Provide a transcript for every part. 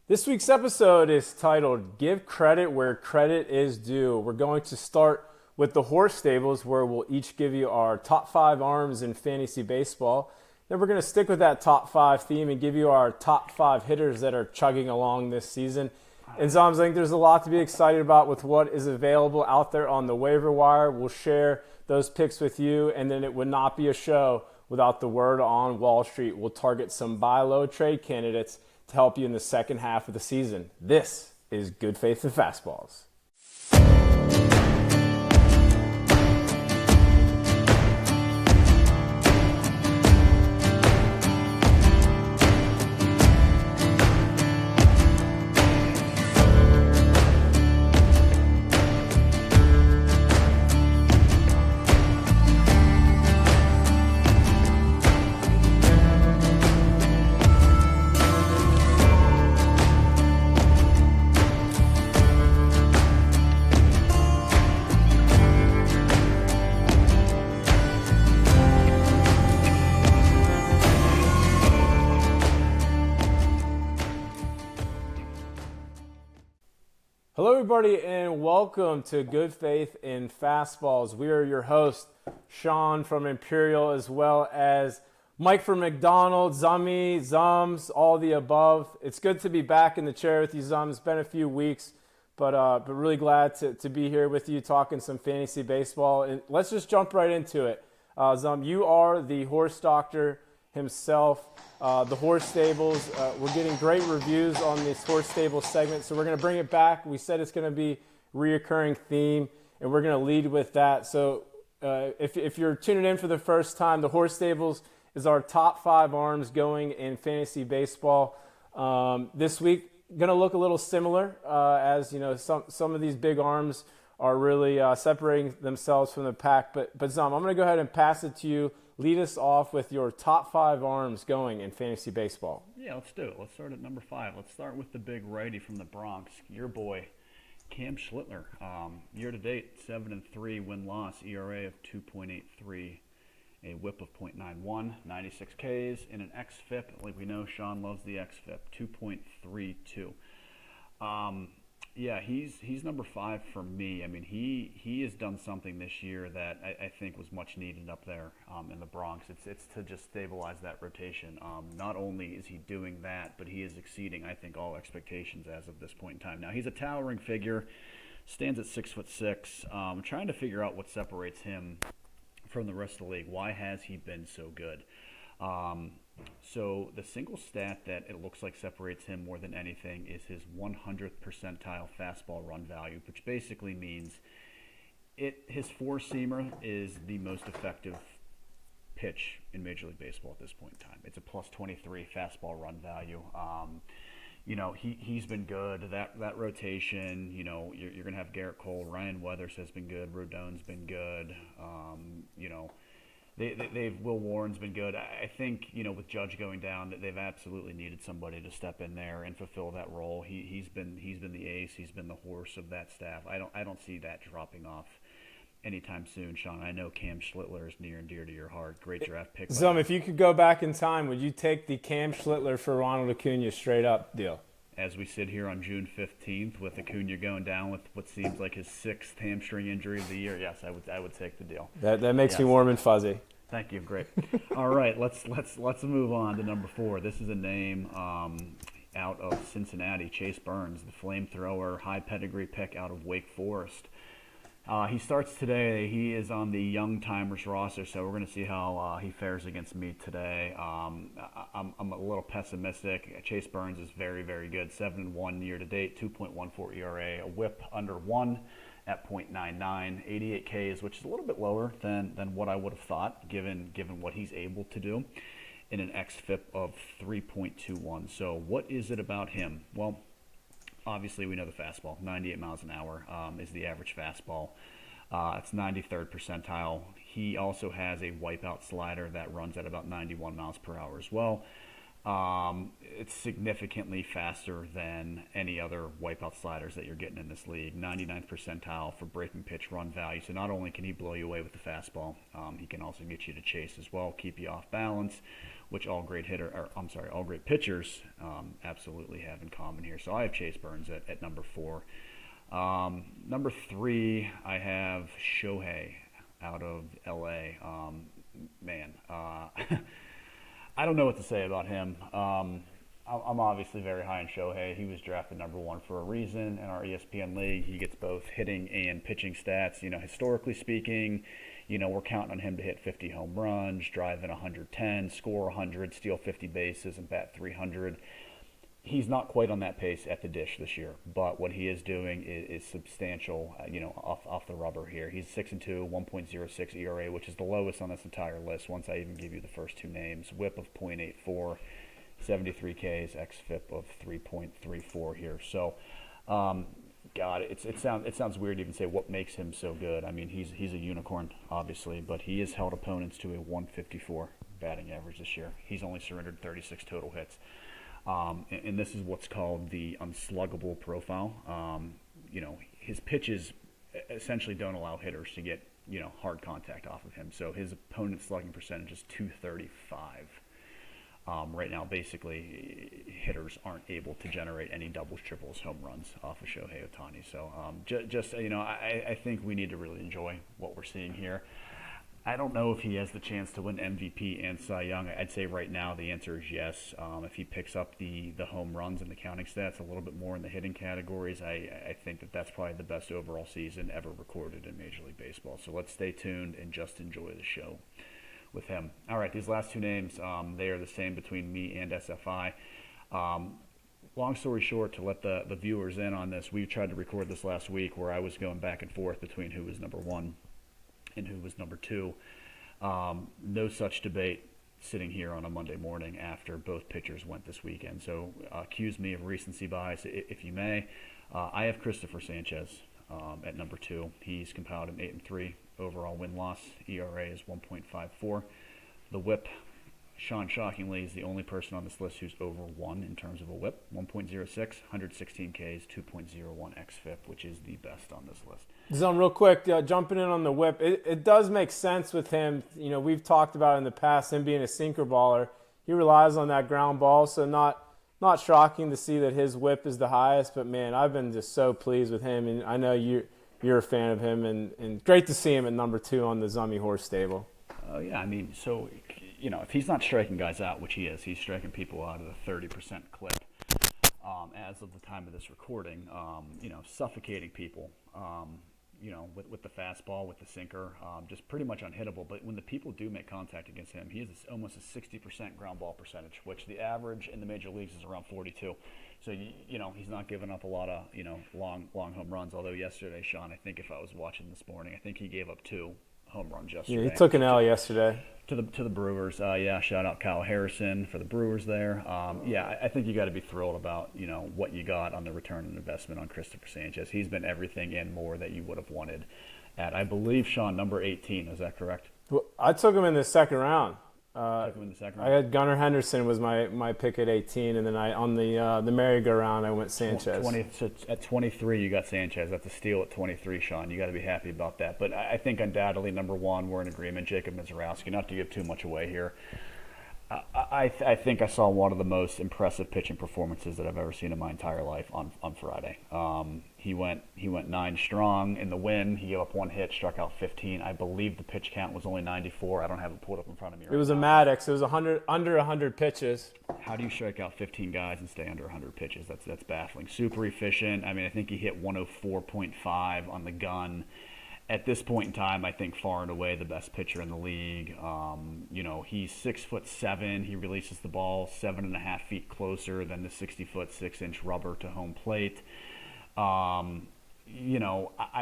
This week's episode is titled Give Credit Where Credit is Due. We're going to start with the horse stables, where we'll each give you our top 5 arms in fantasy baseball. Then we're going to stick with that top 5 theme and give you our top 5 hitters that are chugging along this season. And Zoms, I think there's a lot to be excited about with what is available out there on the waiver wire. We'll share those picks with you, and then it would not be a show without the word on Wall Street. We'll target some buy low trade candidates to help you in the second half of the season. This is Good Faith and Fastballs. Hello, everybody, and welcome to Good Faith in Fastballs. We are your hosts, Sean from Imperial, as well as Mike from McDonald's, Zummy, Zums, all the above. It's good to be back in the chair with you, Zums. It's been a few weeks, but really glad to be here with you talking some fantasy baseball. And let's just jump right into it. Zum, you are the horse doctor himself. The horse stables, we're getting great reviews on this horse stable segment, so we're going to bring it back. We said it's going to be a reoccurring theme, and we're going to lead with that. So if you're tuning in for the first time, the horse stables is our top 5 arms going in fantasy baseball. This week, going to look a little similar, as you know, some of these big arms are really separating themselves from the pack. But Zom, I'm going to go ahead and pass it to you. Lead us off with your top 5 arms going in fantasy baseball. Yeah, let's do it. Let's start at number 5. Let's start with the big righty from the Bronx, your boy, Cam Schlittler. Year-to-date, 7-3, win-loss, ERA of 2.83, a whip of .91, 96 Ks, and an xFIP. Like we know, Sean loves the xFIP, 2.32. Yeah, he's number 5 for me. I mean, he has done something this year that I think was much needed up there in the Bronx. It's to just stabilize that rotation. Not only is he doing that, but he is exceeding, I think, all expectations as of this point in time. Now, he's a towering figure, stands at 6'6". Trying to figure out what separates him from the rest of the league. Why has he been so good? So the single stat that it looks like separates him more than anything is his 100th percentile fastball run value, which basically means his four-seamer is the most effective pitch in Major League Baseball at this point in time. It's a plus 23 fastball run value. He's been good. That rotation, you're going to have Garrett Cole, Ryan Weathers has been good, Rodon's been good, They've Will Warren's been good. I think with Judge going down, they've absolutely needed somebody to step in there and fulfill that role. He's been the ace. He's been the horse of that staff. I don't see that dropping off anytime soon, Sean. I know Cam Schlittler is near and dear to your heart. Great draft pick. Zum, if you could go back in time, would you take the Cam Schlittler for Ronald Acuna straight up deal? As we sit here on June 15th with Acuna going down with what seems like his 6th hamstring injury of the year, yes, I would take the deal. That makes me warm and fuzzy. Thank you. Great. All right, let's move on to number 4. This is a name out of Cincinnati, Chase Burns, the flamethrower, high pedigree pick out of Wake Forest. He starts today. He is on the Young Timers roster, so we're going to see how he fares against me today. I'm a little pessimistic. Chase Burns is very, very good. 7-1 year-to-date, 2.14 ERA, a whip under 1 at .99, 88 Ks, which is a little bit lower than what I would have thought, given what he's able to do, in an xFIP of 3.21. So what is it about him? Well, obviously, we know the fastball. 98 miles an hour is the average fastball. It's 93rd percentile. He also has a wipeout slider that runs at about 91 miles per hour as well. It's significantly faster than any other wipeout sliders that you're getting in this league. 99th percentile for breaking pitch run value. So not only can he blow you away with the fastball, he can also get you to chase as well, keep you off balance, which all great pitchers absolutely have in common here. So I have Chase Burns at number 4. Number 3, I have Shohei out of LA. I don't know what to say about him. I'm obviously very high on Shohei. He was drafted number 1 for a reason in our ESPN league. He gets both hitting and pitching stats. Historically speaking, we're counting on him to hit 50 home runs, drive in 110, score 100, steal 50 bases, and bat 300. He's not quite on that pace at the dish this year, but what he is doing is substantial, off the rubber here. He's 6-2, 1.06 ERA, which is the lowest on this entire list once I even give you the first 2 names. WHIP of .84, 73 Ks, xFIP of 3.34 here. So, it sounds weird to even say what makes him so good. I mean, he's a unicorn, obviously, but he has held opponents to a 154 batting average this year. He's only surrendered 36 total hits. And this is what's called the unsluggable profile. His pitches essentially don't allow hitters to get, hard contact off of him. So his opponent's slugging percentage is .235. Right now, basically, hitters aren't able to generate any doubles, triples, home runs off of Shohei Ohtani. So I think we need to really enjoy what we're seeing here. I don't know if he has the chance to win MVP and Cy Young. I'd say right now the answer is yes. If he picks up the home runs and the counting stats a little bit more in the hitting categories, I think that's probably the best overall season ever recorded in Major League Baseball. So let's stay tuned and just enjoy the show with him. All right, these last 2 names, they are the same between me and SFI. Long story short, to let the viewers in on this, we tried to record this last week where I was going back and forth between who was number 1 and who was number 2. No such debate sitting here on a Monday morning after both pitchers went this weekend. So accuse me of recency bias if you may. I have Christopher Sanchez at number 2. He's compiled an 8-3 overall win-loss. ERA is 1.54. The WHIP, Sean, shockingly, is the only person on this list who's over 1 in terms of a WHIP. 1.06, 116 Ks, 2.01 xFIP, which is the best on this list. Zone, real quick, jumping in on the WHIP, it does make sense with him. We've talked about in the past him being a sinker baller. He relies on that ground ball, so not shocking to see that his WHIP is the highest. But man, I've been just so pleased with him, and I know you're a fan of him, and great to see him at number 2 on the Zummy Horse stable. Yeah, I mean, so if he's not striking guys out, which he is, he's striking people out at a 30% clip. As of the time of this recording, suffocating people. With the fastball, with the sinker, just pretty much unhittable. But when the people do make contact against him, he has almost a 60% ground ball percentage, which the average in the major leagues is around 42. So, he's not giving up a lot of, long home runs. Although yesterday, Sean, I think if I was watching this morning, I think he gave up 2 home runs yesterday. Yeah, he took an L yesterday. To the Brewers. Shout out Kyle Harrison for the Brewers there. I think you got to be thrilled about, what you got on the return on investment on Christopher Sanchez. He's been everything and more that you would have wanted at, I believe, Sean, number 18. Is that correct? Well, I took him in the second round. Took him in the second round? I had Gunnar Henderson was my pick at 18, and then on the merry-go-round I went Sanchez. So at 23 you got Sanchez. That's a steal at 23, Sean. You got to be happy about that. But I think undoubtedly number 1, we're in agreement. Jacob Mizorowski. Not to give too much away here. I think I saw one of the most impressive pitching performances that I've ever seen in my entire life on Friday. He went 9 strong in the win. He gave up 1 hit, struck out 15. I believe the pitch count was only 94. I don't have it pulled up in front of me. It was a Maddox. It was under 100 pitches. How do you strike out 15 guys and stay under 100 pitches? That's baffling. Super efficient. I mean, I think he hit 104.5 on the gun. At this point in time, I think far and away the best pitcher in the league. He's 6'7". He releases the ball 7.5 feet closer than the 60-foot 6-inch rubber to home plate. I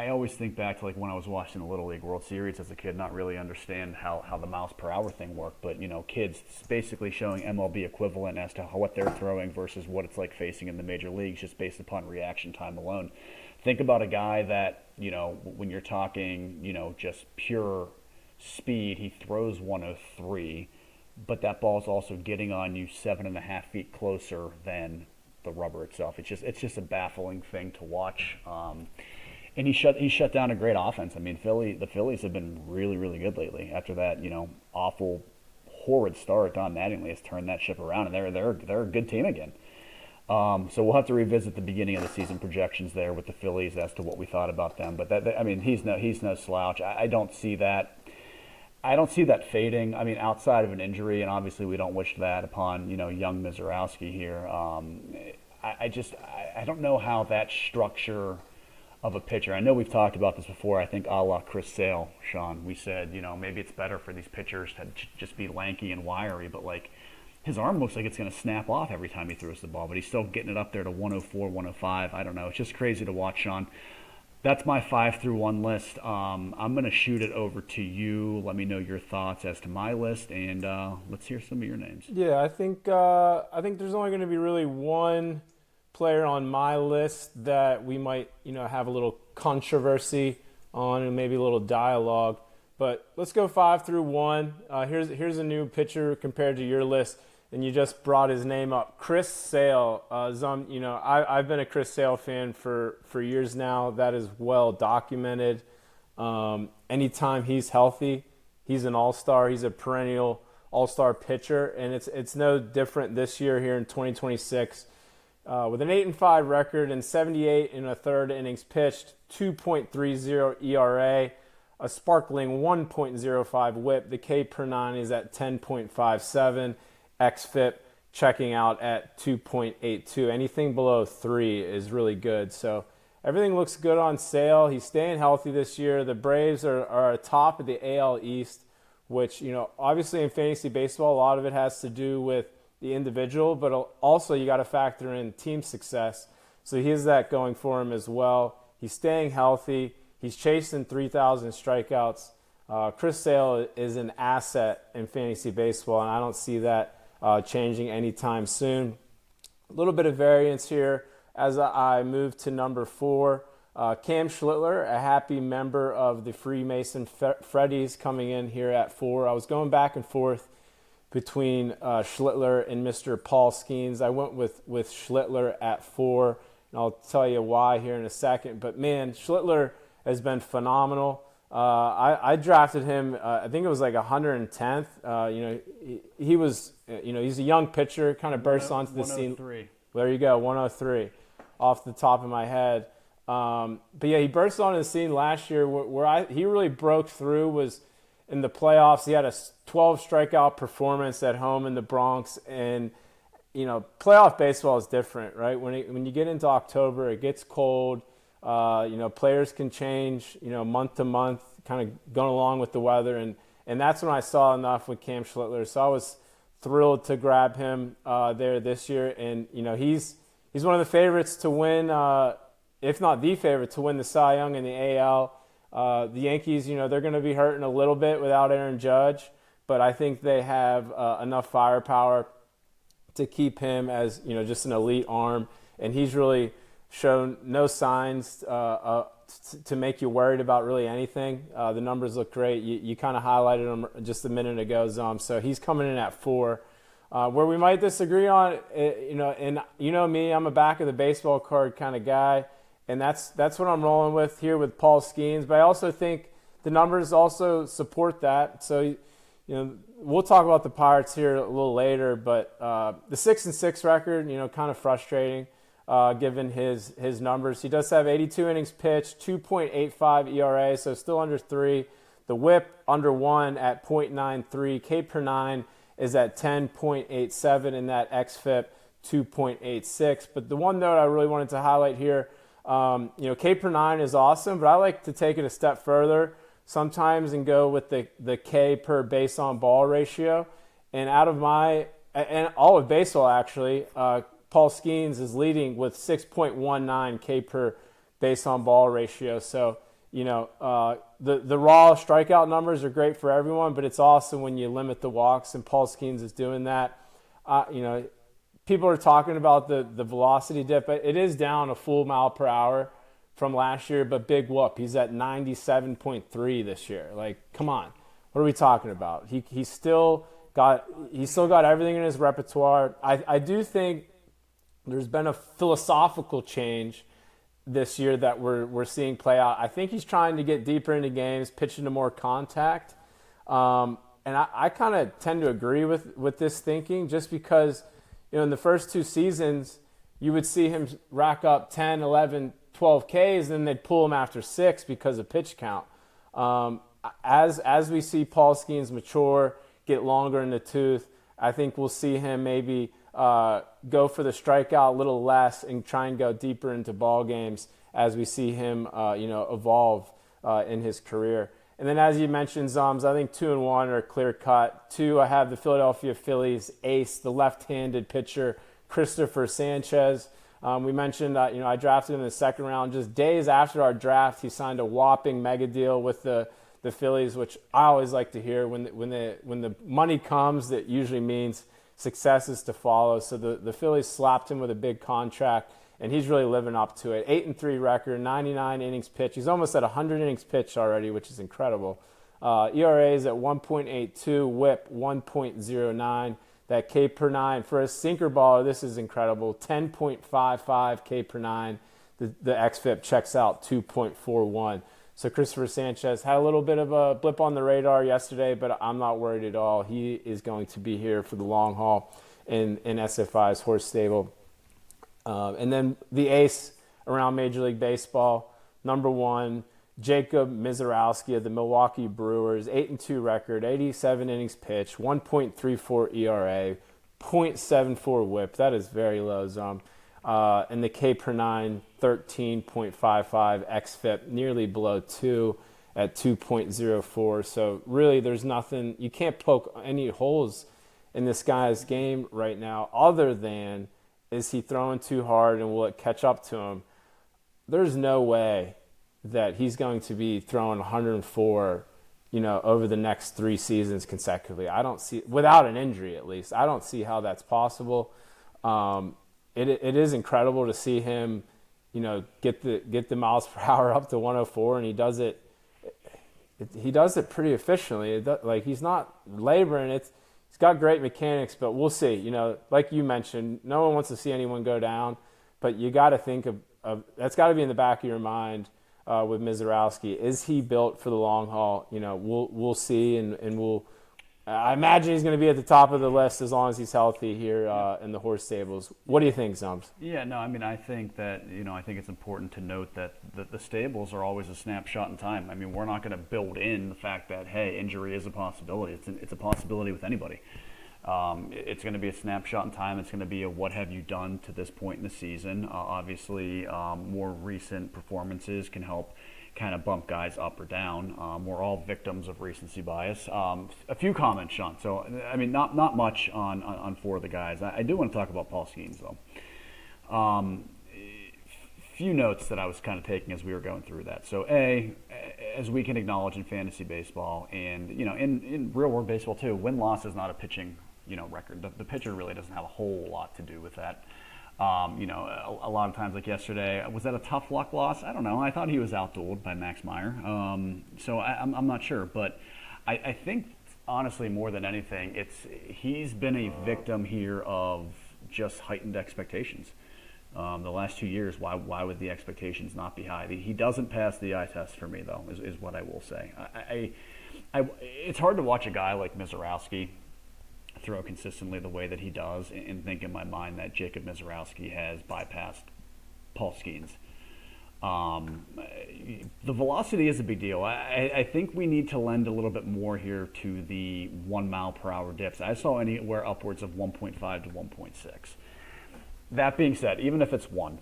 always think back to like when I was watching the Little League World Series as a kid, not really understand how the miles per hour thing worked. But kids basically showing MLB equivalent as to what they're throwing versus what it's like facing in the major leagues, just based upon reaction time alone. Think about a guy that, when you're talking, just pure speed, he throws 103, but that ball's also getting on you 7.5 feet closer than the rubber itself. It's just a baffling thing to watch. And he shut down a great offense. I mean, the Phillies have been really, really good lately. After that, awful, horrid start, Don Mattingly has turned that ship around, and they're a good team again. So we'll have to revisit the beginning of the season projections there with the Phillies as to what we thought about them. But he's no slouch. I don't see that. I don't see that fading. I mean, outside of an injury, and obviously we don't wish that upon young Mizorowski here. I don't know how that structure of a pitcher. I know we've talked about this before. I think a la Chris Sale, Sean. We said maybe it's better for these pitchers to just be lanky and wiry, but his arm looks like it's going to snap off every time he throws the ball, but he's still getting it up there to 104, 105. I don't know. It's just crazy to watch, Sean. That's my 5 through 1 list. I'm going to shoot it over to you. Let me know your thoughts as to my list, and let's hear some of your names. Yeah, I think there's only going to be really one player on my list that we might have a little controversy on and maybe a little dialogue. But let's go 5 through 1. Here's a new pitcher compared to your list, and you just brought his name up, Chris Sale. I've been a Chris Sale fan for years now. That is well documented. Anytime he's healthy, he's an all-star. He's a perennial all-star pitcher, and it's no different this year here in 2026. With an 8-5 record and 78 in a third innings pitched, 2.30 ERA, a sparkling 1.05 WHIP. The K per 9 is at 10.57. xFIP checking out at 2.82. Anything below 3 is really good. So everything looks good on Sale. He's staying healthy this year. The Braves are atop of the AL East, which obviously in fantasy baseball a lot of it has to do with the individual, but also you got to factor in team success. So he has that going for him as well. He's staying healthy. He's chasing 3,000 strikeouts. Chris Sale is an asset in fantasy baseball, and I don't see that changing anytime soon. A little bit of variance here as I move to number 4. Cam Schlittler, a happy member of the Freemason Freddies, coming in here at 4. I was going back and forth between Schlittler and Mr. Paul Skeens. I went with Schlittler at 4, and I'll tell you why here in a second. But man, Schlittler has been phenomenal. I drafted him. I think it was like 110th. He was. He's a young pitcher. Kind of bursts onto the scene. There you go, 103, off the top of my head. But yeah, he burst onto the scene last year. Where he really broke through was in the playoffs. He had a 12 strikeout performance at home in the Bronx, and playoff baseball is different, right? When you get into October, it gets cold. Players can change, month to month, kind of going along with the weather, and that's when I saw enough with Cam Schlittler. So I was thrilled to grab him there this year, and he's one of the favorites to win, if not the favorite to win the Cy Young in the AL. The Yankees, they're going to be hurting a little bit without Aaron Judge, but I think they have enough firepower to keep him as just an elite arm, and he's really shown no signs to make you worried about really anything. The numbers look great. You kind of highlighted him just a minute ago, Zom. So he's coming in at 4. Where we might disagree on, and me, I'm a back of the baseball card kind of guy, and that's what I'm rolling with here with Paul Skeens. But I also think the numbers also support that. So we'll talk about the Pirates here a little later, but the 6-6 record, kind of frustrating. Given his numbers. He does have 82 innings pitched, 2.85 ERA, so still under 3. The WHIP under 1 at 0.93. K per 9 is at 10.87, and that xFIP 2.86. But the one note I really wanted to highlight here, K per 9 is awesome, but I like to take it a step further sometimes and go with the K per base on ball ratio. And and all of baseball actually, Paul Skeens is leading with 6.19 K per base on ball ratio. So, the raw strikeout numbers are great for everyone, but it's awesome when you limit the walks, and Paul Skeens is doing that. People are talking about the velocity dip. It is down a full mile per hour from last year, but big whoop. He's at 97.3 this year. Like, come on. What are we talking about? He's still He's still got everything in his repertoire. I do think there's been a philosophical change this year that we're seeing play out. I think he's trying to get deeper into games, pitching to more contact. And I kind of tend to agree with this thinking, just because, in the first 2 seasons, you would see him rack up 10, 11, 12 Ks, and then they'd pull him after 6 because of pitch count. As we see Paul Skeens mature, get longer in the tooth, I think we'll see him maybe go for the strikeout a little less and try and go deeper into ball games as we see him evolve in his career. And then, as you mentioned, Zums, I think 2 and 1 are clear cut. 2, I have the Philadelphia Phillies ace, the left-handed pitcher, Christopher Sanchez. We mentioned, I drafted him in the 2nd round. Just days after our draft, he signed a whopping mega deal with the Phillies, which I always like to hear. When the money comes, that usually means success is to follow. So the Phillies slapped him with a big contract, and he's really living up to it. 8-3 record, 99 innings pitched. He's almost at 100 innings pitched already, which is incredible. ERA is at 1.82, WHIP 1.09. That K per 9 for a sinker baller, this is incredible. 10.55 K per 9. The xFIP checks out 2.41. So Christopher Sanchez had a little bit of a blip on the radar yesterday, but I'm not worried at all. He is going to be here for the long haul in SFI's horse stable. And then the ace around Major League Baseball, number 1, Jacob Mizorowski of the Milwaukee Brewers, 8-2 record, 87 innings pitched, 1.34 ERA, 0.74 WHIP. That is very low, Zom. And the K per 9, 13.55 xFIP, nearly below 2 at 2.04. So really, there's nothing, you can't poke any holes in this guy's game right now, other than, is he throwing too hard and will it catch up to him? There's no way that he's going to be throwing 104, over the next 3 seasons consecutively. I don't see, without an injury at least, I don't see how that's possible. It is incredible to see him, get the miles per hour up to 104, and he does it pretty efficiently. He's not laboring. He's got great mechanics, but we'll see. Like you mentioned, no one wants to see anyone go down, but you got to think of that's got to be in the back of your mind with Mizorowski. Is he built for the long haul? We'll see, and we'll. I imagine he's going to be at the top of the list as long as he's healthy here in the horse stables. What do you think, Zums? Yeah, no, I mean, I think that, I think it's important to note that the stables are always a snapshot in time. I mean, we're not going to build in the fact that, hey, injury is a possibility. It's a possibility with anybody. It's going to be a snapshot in time. It's going to be a what have you done to this point in the season. Obviously, more recent performances can help kind of bump guys up or down. We're all victims of recency bias. A few comments, Sean. So, I mean, not much on 4 of the guys. I do want to talk about Paul Skeens, though. Few notes that I was kind of taking as we were going through that. So, as we can acknowledge in fantasy baseball and, in real-world baseball too, win-loss is not a pitching, record. The pitcher really doesn't have a whole lot to do with that. A lot of times, like yesterday, was that a tough luck loss? I don't know. I thought he was outdueled by Max Meyer. So I'm not sure. But I think, honestly, more than anything, he's been a victim here of just heightened expectations. The last 2 years, why would the expectations not be high? He doesn't pass the eye test for me, though, is what I will say. It's hard to watch a guy like Mizorowski throw consistently the way that he does and think in my mind that Jacob Mizorowski has bypassed Paul Skeens. The velocity is a big deal. I think we need to lend a little bit more here to the 1 mile per hour dips. I saw anywhere upwards of 1.5 to 1.6. That being said, even if it's 1,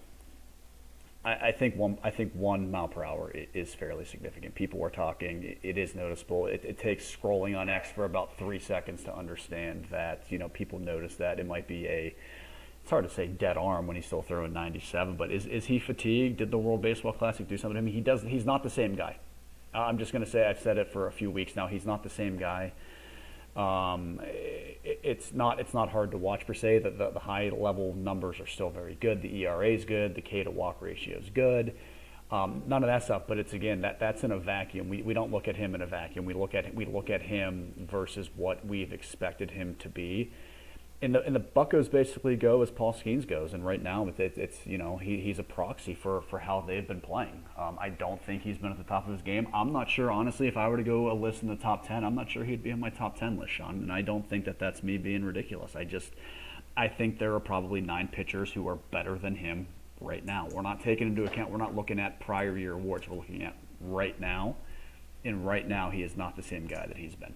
I think 1 mile per hour is fairly significant. People are talking. It is noticeable. It takes scrolling on X for about 3 seconds to understand that people notice that. It might be it's hard to say dead arm when he's still throwing 97, but is he fatigued? Did the World Baseball Classic do something to him? He's not the same guy. I'm just going to say, I've said it for a few weeks now. He's not the same guy. It's not hard to watch per se. The high level numbers are still very good. The ERA is good. The K to walk ratio is good. None of that stuff, but it's again that's in a vacuum. We don't look at him in a vacuum. We look at him versus what we've expected him to be. And the Buccos basically go as Paul Skeens goes, and right now it's he's a proxy for how they've been playing. I don't think he's been at the top of his game. I'm not sure, honestly, if I were to go a list in the top 10, I'm not sure he'd be in my top 10 list, Sean. And I don't think that's me being ridiculous. I think there are probably 9 pitchers who are better than him right now. We're not taking into account, we're not looking at prior year awards. We're looking at right now, and right now he is not the same guy that he's been.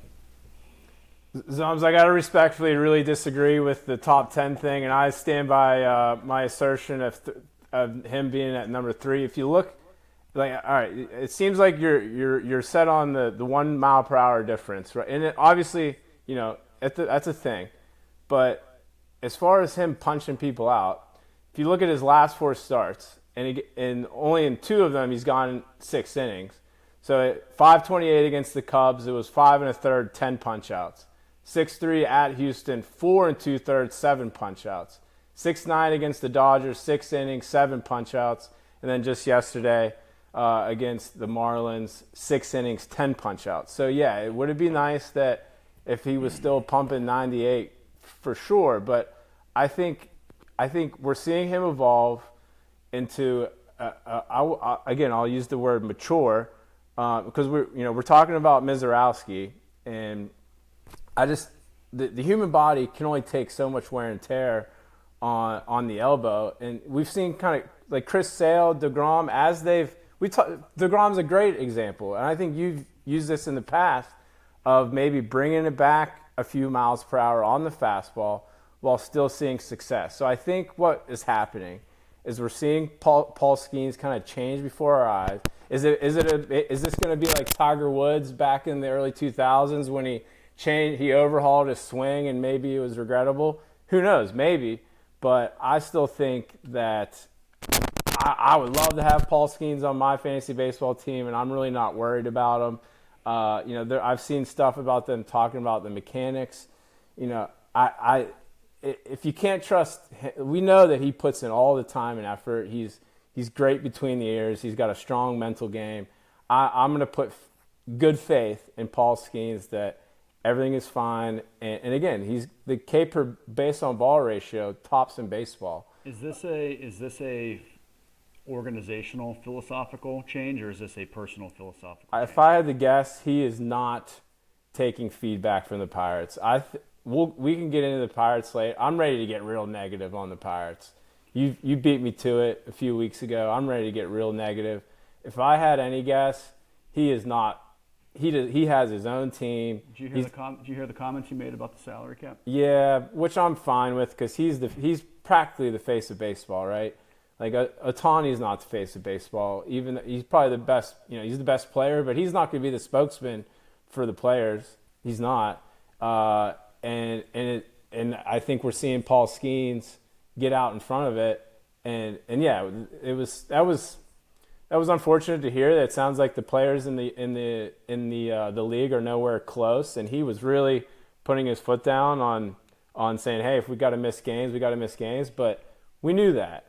Zums, I got to respectfully really disagree with the top 10 thing, and I stand by my assertion of him being at number 3. If you look, all right, it seems like you're set on the 1 mile per hour difference, right? And obviously, that's a thing. But as far as him punching people out, if you look at his last 4 starts, and only in 2 of them he's gone 6 innings. So at 528 against the Cubs, it was 5 1/3, 10 punch outs. 6-3 at Houston, 4 2/3, 7 punch outs. 6-9 against the Dodgers, 6 innings, 7 punch outs. And then just yesterday against the Marlins, 6 innings, 10 punch outs. So yeah, would it be nice that if he was still pumping 98 for sure? But I think we're seeing him evolve into again, I'll use the word mature because we're talking about Mizorowski, and the human body can only take so much wear and tear on the elbow, and we've seen kind of like Chris Sale, DeGrom, DeGrom's a great example, and I think you've used this in the past of maybe bringing it back a few miles per hour on the fastball while still seeing success. So I think what is happening is we're seeing Paul Skeens kind of change before our eyes. Is this going to be like Tiger Woods back in the early 2000s when he overhauled his swing and maybe it was regrettable? Who knows? Maybe. But I still think that I would love to have Paul Skeens on my fantasy baseball team, and I'm really not worried about him. I've seen stuff about them talking about the mechanics. If you can't trust, we know that he puts in all the time and effort. He's great between the ears. He's got a strong mental game. I'm going to put good faith in Paul Skeens that everything is fine. And again, he's the K per base on ball ratio tops in baseball. Is this a organizational philosophical change, or is this a personal philosophical change? If I had to guess, he is not taking feedback from the Pirates. We can get into the Pirates late. I'm ready to get real negative on the Pirates. You beat me to it a few weeks ago. I'm ready to get real negative. If I had any guess, he is not. He has his own team. Did you hear the comments you made about the salary cap? Yeah, which I'm fine with because he's practically the face of baseball, right? Like Ohtani's not the face of baseball. Even he's probably the best. He's the best player, but he's not going to be the spokesman for the players. He's not. And I think we're seeing Paul Skeens get out in front of it, and yeah, that was unfortunate to hear. That it sounds like the players in the league are nowhere close, and he was really putting his foot down on saying, hey, if we got to miss games, we got to miss games. But we knew that,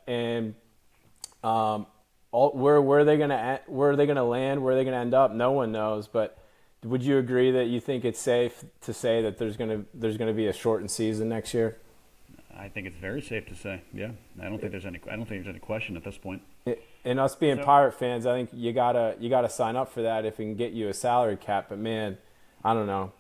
and where are they gonna land? Where are they gonna end up? No one knows, but. Would you agree that you think it's safe to say that there's gonna be a shortened season next year? I think it's very safe to say. Yeah, I don't think there's any question at this point. And us being Pirate fans, I think you gotta sign up for that if it can get you a salary cap. But man, I don't know.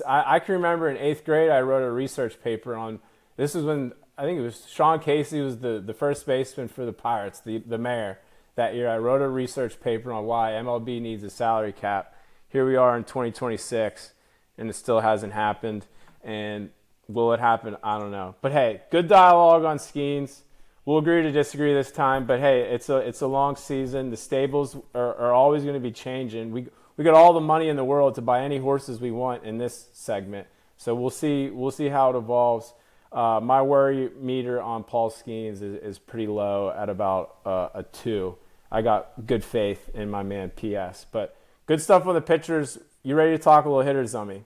I can remember in 8th grade I wrote a research paper on. This is when I think it was Sean Casey was the first baseman for the Pirates, the mayor that year. I wrote a research paper on why MLB needs a salary cap. Here we are in 2026, and it still hasn't happened. And will it happen? I don't know. But hey, good dialogue on Skeens. We'll agree to disagree this time. But hey, it's a long season. The stables are always going to be changing. We got all the money in the world to buy any horses we want in this segment. So we'll see how it evolves. My worry meter on Paul Skeens is pretty low at about a 2. I got good faith in my man PS, but. Good stuff on the pitchers. You ready to talk a little hitters, Zummy?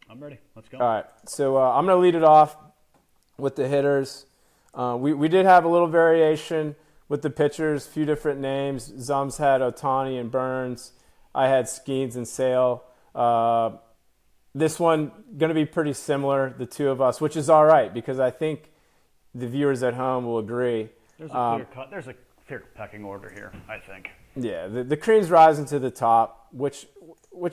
I'm ready. Let's go. All right. So I'm going to lead it off with the hitters. We did have a little variation with the pitchers, a few different names. Zums had Ohtani and Burns. I had Skeens and Sale. This one going to be pretty similar, the two of us, which is all right because I think the viewers at home will agree. There's a clear cut. There's a clear pecking order here, I think. Yeah, the cream's rising to the top, which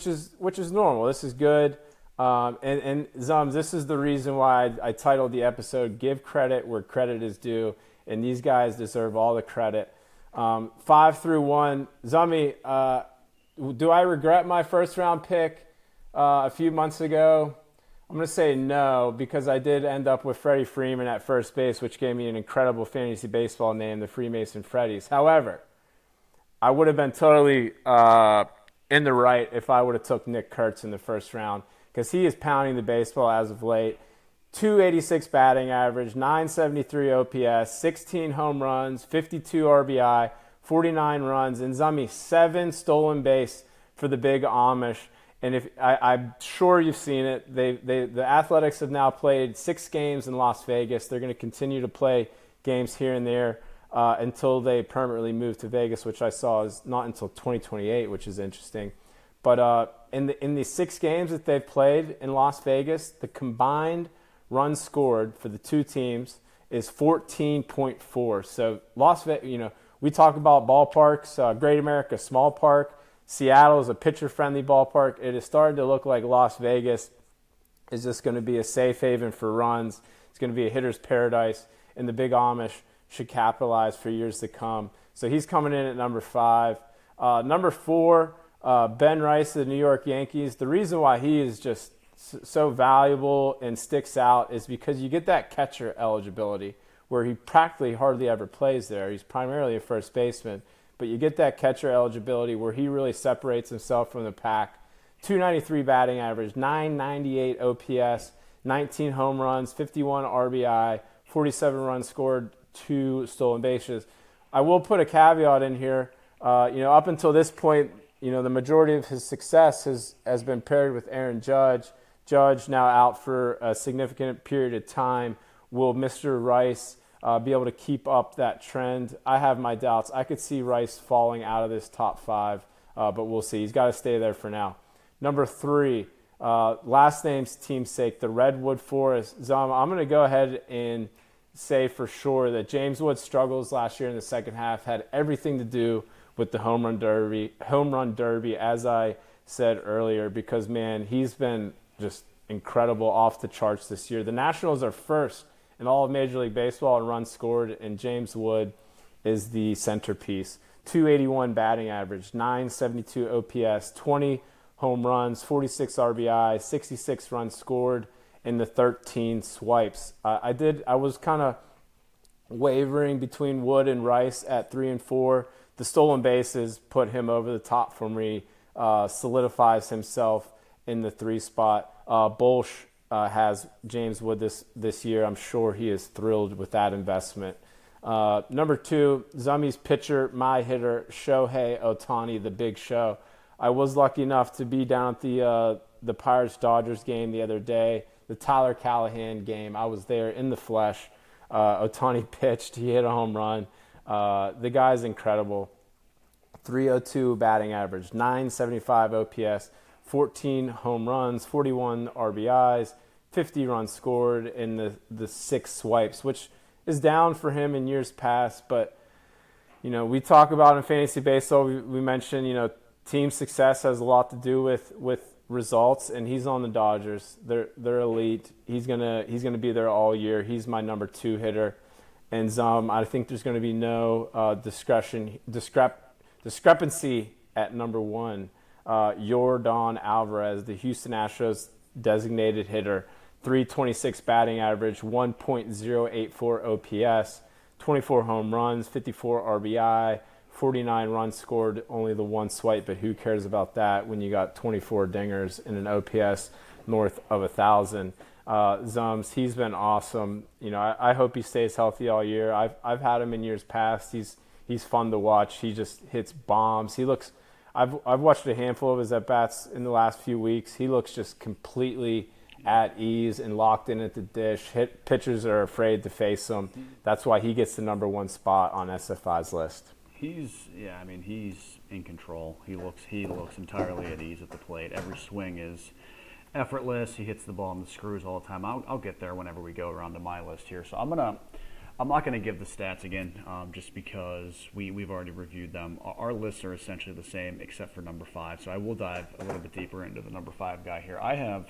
is normal. This is good. And Zums, this is the reason why I titled the episode "Give Credit Where Credit Is Due," and these guys deserve all the credit. 5 through 1, Zummy. Do I regret my first round pick a few months ago? I'm going to say no, because I did end up with Freddie Freeman at first base, which gave me an incredible fantasy baseball name, the Freemason Freddies. However, I would have been totally in the right if I would have took Nick Kurtz in the first round, because he is pounding the baseball as of late. 286 batting average, 973 OPS, 16 home runs, 52 RBI, 49 runs, and Zummy, 7 stolen base for the Big Amish. And I'm sure you've seen it. The Athletics have now played 6 games in Las Vegas. They're going to continue to play games here and there until they permanently move to Vegas, which I saw is not until 2028, which is interesting. But in the 6 games that they've played in Las Vegas, the combined runs scored for the two teams is 14.4. So Las Vegas, we talk about ballparks, Great America, small park. Seattle is a pitcher-friendly ballpark. It is starting to look like Las Vegas is just going to be a safe haven for runs. It's going to be a hitter's paradise, and the Big Amish should capitalize for years to come. So he's coming in at number 5. Number 4, Ben Rice of the New York Yankees. The reason why he is just so valuable and sticks out is because you get that catcher eligibility where he practically hardly ever plays there. He's primarily a first baseman. But you get that catcher eligibility where he really separates himself from the pack. 293 batting average, 998 OPS, 19 home runs, 51 RBI, 47 runs scored, 2 stolen bases. I will put a caveat in here. Up until this point, the majority of his success has been paired with Aaron Judge. Judge now out for a significant period of time. Will Mr. Rice be able to keep up that trend? I have my doubts. I could see Rice falling out of this top 5, but we'll see. He's got to stay there for now. Number 3, last name's team's sake, the Redwood Forest. I'm going to go ahead and say for sure that James Wood's struggles last year in the second half had everything to do with the home run derby, as I said earlier, because, man, he's been just incredible, off the charts this year. The Nationals are first in all of Major League Baseball in runs scored, and James Wood is the centerpiece. 281 batting average, 972 OPS, 20 home runs, 46 RBI, 66 runs scored in the 13 swipes. I was kind of wavering between Wood and Rice at 3 and 4. The stolen bases put him over the top for me, solidifies himself in the 3 spot. Bolsh has James Wood this year. I'm sure he is thrilled with that investment. Number 2, Zummy's pitcher, my hitter, Shohei Ohtani, the Big Show. I was lucky enough to be down at the Pirates-Dodgers game the other day, the Tyler Callahan game. I was there in the flesh. Ohtani pitched. He hit a home run. The guy's incredible. 302 batting average, 975 OPS, 14 home runs, 41 RBIs, 50 runs scored in the 6 swipes, which is down for him in years past. But, we talk about in fantasy baseball, we mentioned, team success has a lot to do with results, and he's on the Dodgers. They're elite. He's gonna be there all year. He's my number 2 hitter. And I think there's going to be no discrepancy at number 1. Yordan Alvarez, the Houston Astros designated hitter, 326 batting average, 1.084 OPS, 24 home runs, 54 RBI, 49 runs scored, only the 1 swipe, but who cares about that when you got 24 dingers and an OPS north of 1,000. Zums, he's been awesome. I hope he stays healthy all year. I've had him in years past. He's fun to watch. He just hits bombs. I've watched a handful of his at bats in the last few weeks. He looks just completely at ease and locked in at the dish. Pitchers are afraid to face him. That's why he gets the number 1 spot on SFI's list. He's in control. He looks entirely at ease at the plate. Every swing is effortless. He hits the ball in the screws all the time. I'll get there whenever we go around to my list here. So I'm not gonna give the stats again, just because we've already reviewed them. Our lists are essentially the same except for number 5. So I will dive a little bit deeper into the number 5 guy here. I have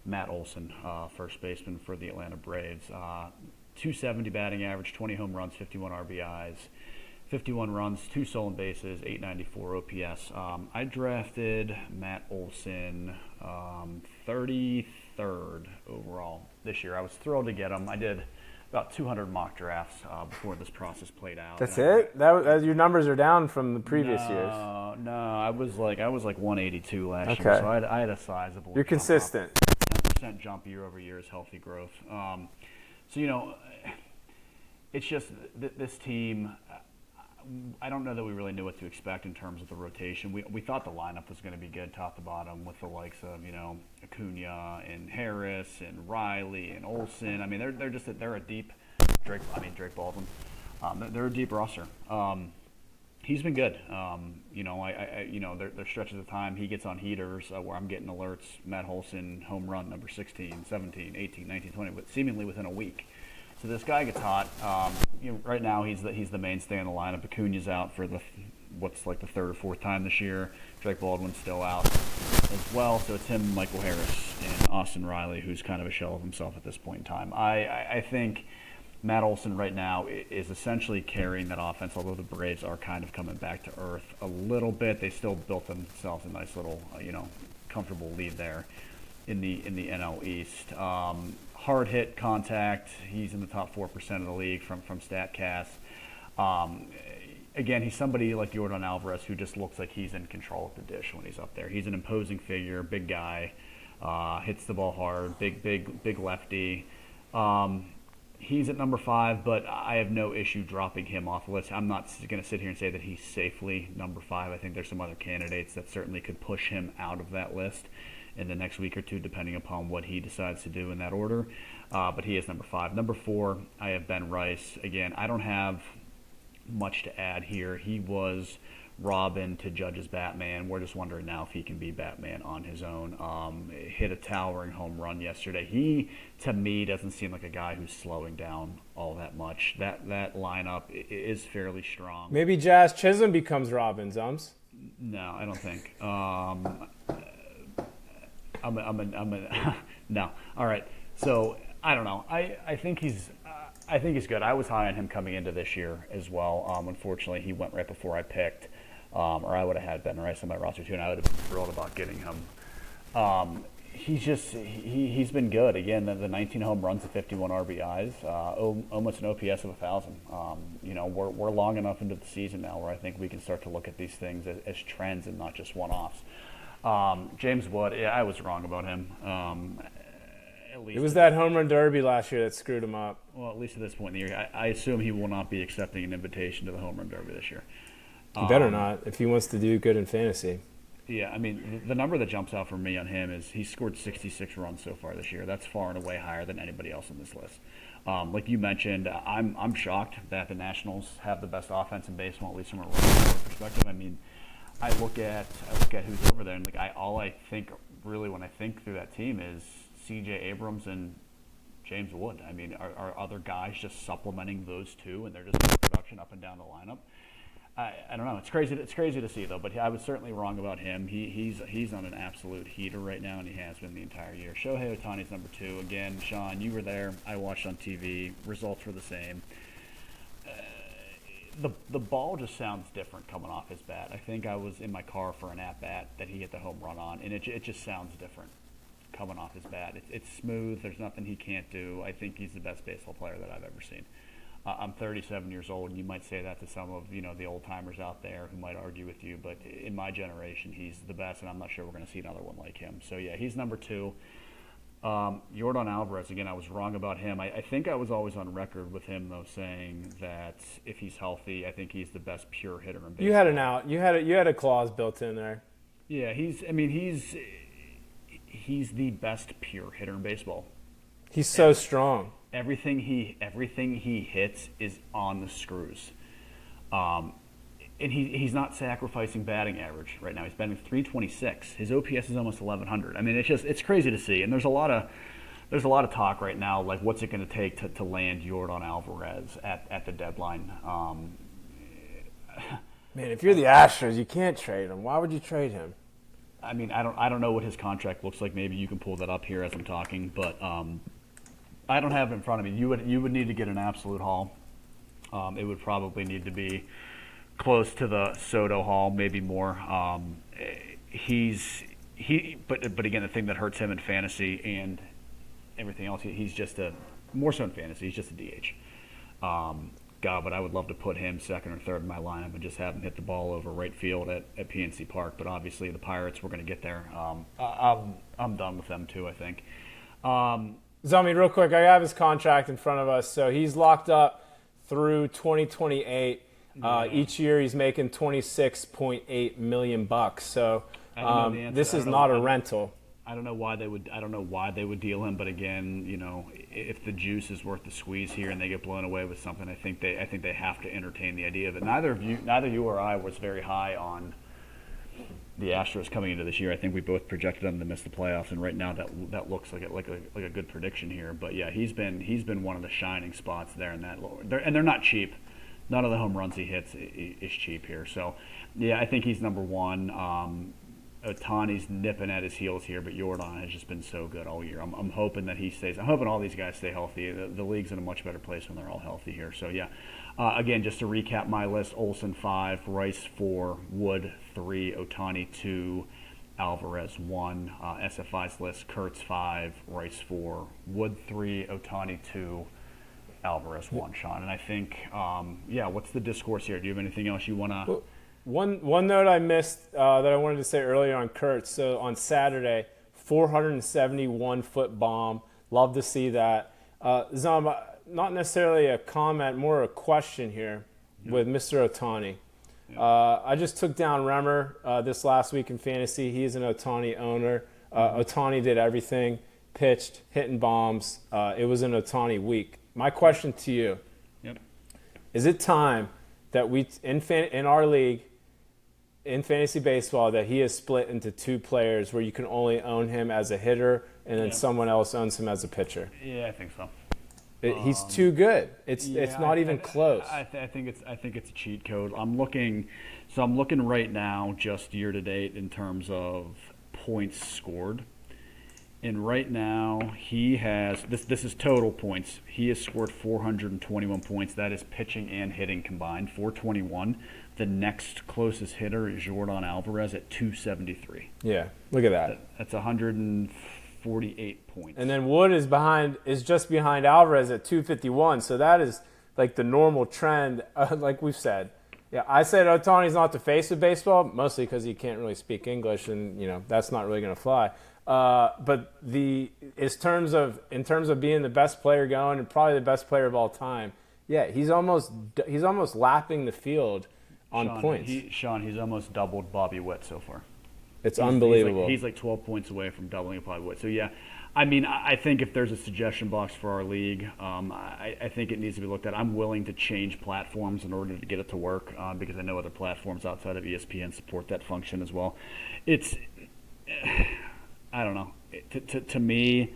Matt Olson, first baseman for the Atlanta Braves. 270 batting average, 20 home runs, 51 RBIs. 51 runs, 2 stolen bases, 894 OPS. I drafted Matt Olson 33rd overall this year. I was thrilled to get him. I did about 200 mock drafts before this process played out. That's it? Your numbers are down from the previous years. No, I was like 182 last year, so I had a sizable. You're consistent. 10% jump year over year is healthy growth. So it's just this team. I don't know that we really knew what to expect in terms of the rotation. We thought the lineup was going to be good top to bottom with the likes of Acuna and Harris and Riley and Olsen. I mean they're a deep Drake Baldwin. They're a deep roster. He's been good. There's stretches of time he gets on heaters where I'm getting alerts. Matt Olson home run number 16, 17, 18, 19, 20, but seemingly within a week. So this guy gets hot. Right now he's the mainstay in the lineup. Acuna's out for what's like the 3rd or 4th time this year. Drake Baldwin's still out as well. So it's him, Michael Harris, and Austin Riley, who's kind of a shell of himself at this point in time. I think Matt Olson right now is essentially carrying that offense, although the Braves are kind of coming back to earth a little bit. They still built themselves a nice little, comfortable lead there in the NL East. Hard hit contact, he's in the top 4% of the league from StatCast. Again, he's somebody like Yordan Alvarez who just looks like he's in control of the dish when he's up there. He's an imposing figure, big guy, hits the ball hard, big lefty. He's at number 5, but I have no issue dropping him off the list. I'm not going to sit here and say that he's safely number 5. I think there's some other candidates that certainly could push him out of that list in the next week or two, depending upon what he decides to do in that order. But he is number 5. Number 4, I have Ben Rice. Again, I don't have much to add here. He was Robin to Judge's Batman. We're just wondering now if he can be Batman on his own. Hit a towering home run yesterday. He, to me, doesn't seem like a guy who's slowing down all that much. That lineup is fairly strong. Maybe Jazz Chisholm becomes Robin, Zums? No, I don't think. No. All right. So I don't know. I think he's good. I was high on him coming into this year as well. Unfortunately, he went right before I picked, or I would have had Ben Rice on my roster too, and I would have been thrilled about getting him. He's been good. Again, the 19 home runs and 51 RBIs, almost an OPS of 1,000. We're long enough into the season now where I think we can start to look at these things as trends and not just one-offs. James Wood, I was wrong about him. At least it was that home run derby last year that screwed him up. Well, at least at this point in the year, I assume he will not be accepting an invitation to the home run derby this year. He better not if he wants to do good in fantasy. Yeah, I mean, the number that jumps out for me on him is he's scored 66 runs so far this year. That's far and away higher than anybody else on this list. Like you mentioned, I'm shocked that the Nationals have the best offense in baseball, at least from a perspective. I mean, I look at who's over there, and all I think really when I think through that team is C.J. Abrams and James Wood. I mean, are other guys just supplementing those two, and they're just getting production up and down the lineup? I don't know. It's crazy. It's crazy to see though. But I was certainly wrong about him. He's on an absolute heater right now, and he has been the entire year. Shohei Ohtani's number 2. Again, Sean, you were there. I watched on TV. Results were the same. The ball just sounds different coming off his bat. I think I was in my car for an at-bat that he hit the home run on, and it just sounds different coming off his bat. It's smooth. There's nothing he can't do. I think he's the best baseball player that I've ever seen. I'm 37 years old, and you might say that to some of the old-timers out there who might argue with you, but in my generation, he's the best, and I'm not sure we're going to see another one like him. So, yeah, he's number 2. Yordan Alvarez, again, I was wrong about him. I think I was always on record with him, though, saying that if he's healthy, I think he's the best pure hitter in baseball. You had an out. You had a clause built in there. Yeah, he's he's the best pure hitter in baseball. He's so strong. Everything he hits is on the screws. And he's not sacrificing batting average right now. He's batting 326. His OPS is almost 1100. I mean, it's crazy to see. And there's a lot of talk right now, like what's it going to take to land Yordan Alvarez at the deadline. Man, if you're the Astros, you can't trade him. Why would you trade him? I mean, I don't know what his contract looks like. Maybe you can pull that up here as I'm talking, but I don't have it in front of me. You would need to get an absolute haul. It would probably need to be close to the Soto haul, maybe more. But again, the thing that hurts him in fantasy and everything else, he's just more so in fantasy. He's just a DH. God, but I would love to put him second or third in my lineup and just have him hit the ball over right field at PNC Park. But obviously, the Pirates, we're going to get there. I'm done with them too, I think. Zami, real quick, I have his contract in front of us. So he's locked up through 2028. Each year he's making $26.8 million. So this is not a rental. I don't know why they would deal him, but again, if the juice is worth the squeeze here and they get blown away with something, I think they have to entertain the idea of it. Neither you or I was very high on the Astros coming into this year. I think we both projected them to miss the playoffs, and right now that looks like a good prediction here. But yeah, he's been one of the shining spots there in that lower. And they're not cheap. None of the home runs he hits is cheap here. So, yeah, I think he's number one. Ohtani's nipping at his heels here, but Yordan has just been so good all year. I'm hoping that he stays. I'm hoping all these guys stay healthy. The league's in a much better place when they're all healthy here. So, yeah. Again, just to recap my list, Olsen 5, Rice 4, Wood 3, Ohtani 2, Alvarez 1. SFI's list, Kurtz 5, Rice 4, Wood 3, Ohtani 2, Alvarez 1, Sean. And I think, what's the discourse here? Do you have anything else you want to... One note I missed that I wanted to say earlier on Kurtz. So on Saturday, 471-foot bomb. Love to see that. Zom, not necessarily a comment, more a question here with Mr. Ohtani. I just took down Remmer this last week in fantasy. He's an Ohtani owner. Ohtani did everything, pitched, hitting bombs. It was an Ohtani week. My question to you, is it time that we, in our league, in fantasy baseball, that he is split into two players where you can only own him as a hitter and then someone else owns him as a pitcher? Yeah, I think so. He's too good. It's not even close. I think it's a cheat code. I'm looking right now just year to date in terms of points scored. And right now, he has this is total points. He has scored 421 points. That is pitching and hitting combined, 421. The next closest hitter is Yordan Alvarez at 273. Yeah, look at that. That's 148 points. And then Wood is just behind Alvarez at 251. So that is like the normal trend, like we've said. Yeah, I said Ohtani's not the face of baseball, mostly because he can't really speak English, and that's not really going to fly. But in terms of being the best player going and probably the best player of all time, yeah, he's almost lapping the field on points. Sean, he's almost doubled Bobby Witt so far. It's unbelievable. He's like 12 points away from doubling Bobby Witt. So yeah, I mean, I think if there's a suggestion box for our league, I think it needs to be looked at. I'm willing to change platforms in order to get it to work because I know other platforms outside of ESPN support that function as well. I don't know. To me,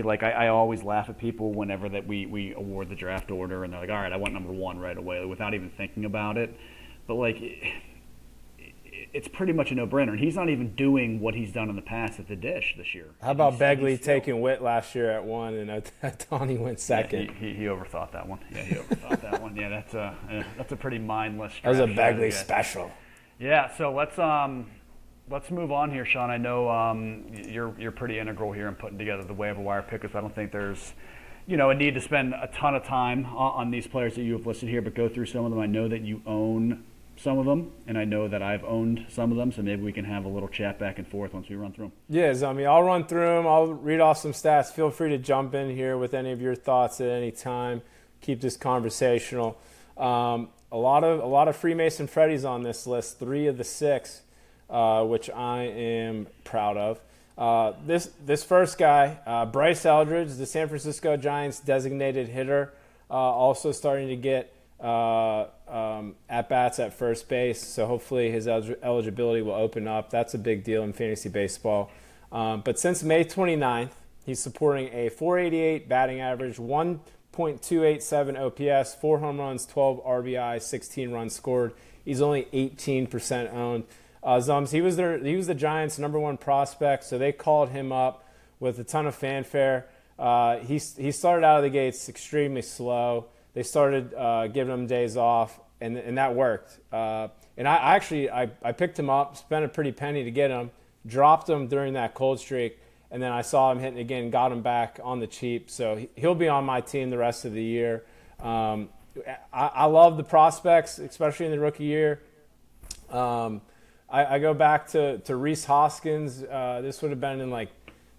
like I always laugh at people whenever that we award the draft order and they're like, all right, I want number one right away without even thinking about it. But like, it's pretty much a no-brainer. And he's not even doing what he's done in the past at the Dish this year. How about Begley taking Witt last year at 1 and Ohtani went second? Yeah, he overthought that one. Yeah, he overthought that one. Yeah, that's a pretty mindless draft. That was a Begley special. Yeah, so let's move on here, Sean. I know you're pretty integral here in putting together the waiver wire pickers. I don't think there's a need to spend a ton of time on these players that you have listed here, but go through some of them. I know that you own some of them, and I know that I've owned some of them, so maybe we can have a little chat back and forth once we run through them. Yeah, Zami, I'll run through them. I'll read off some stats. Feel free to jump in here with any of your thoughts at any time. Keep this conversational. A lot of Freemason Freddies on this list, 3 of the 6, which I am proud of. This first guy, Bryce Eldridge, the San Francisco Giants designated hitter, also starting to get at-bats at first base. So hopefully his eligibility will open up. That's a big deal in fantasy baseball. But since May 29th, he's supporting a .488 batting average, 1.287 OPS, 4 home runs, 12 RBI, 16 runs scored. He's only 18% owned. Zums, he was the Giants' #1 prospect, so they called him up with a ton of fanfare. He started out of the gates extremely slow. They started giving him days off, and that worked. And I picked him up, spent a pretty penny to get him, dropped him during that cold streak, and then I saw him hitting again, got him back on the cheap. So he'll be on my team the rest of the year. I love the prospects, especially in the rookie year. I go back to Rhys Hoskins. This would have been in like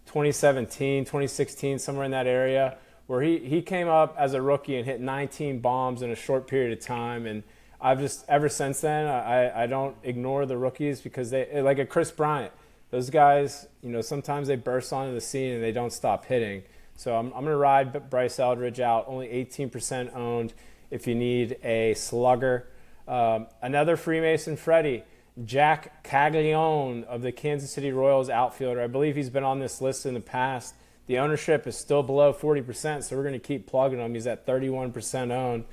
2017, 2016, somewhere in that area, where he came up as a rookie and hit 19 bombs in a short period of time. And I've just, ever since then, I don't ignore the rookies because they, like a Chris Bryant, those guys, sometimes they burst onto the scene and they don't stop hitting. So I'm going to ride Bryce Eldridge out, only 18% owned if you need a slugger. Another Freemason Freddy, Jack Caglione of the Kansas City Royals outfielder. I believe he's been on this list in the past. The ownership is still below 40%, so we're going to keep plugging him. He's at 31% owned.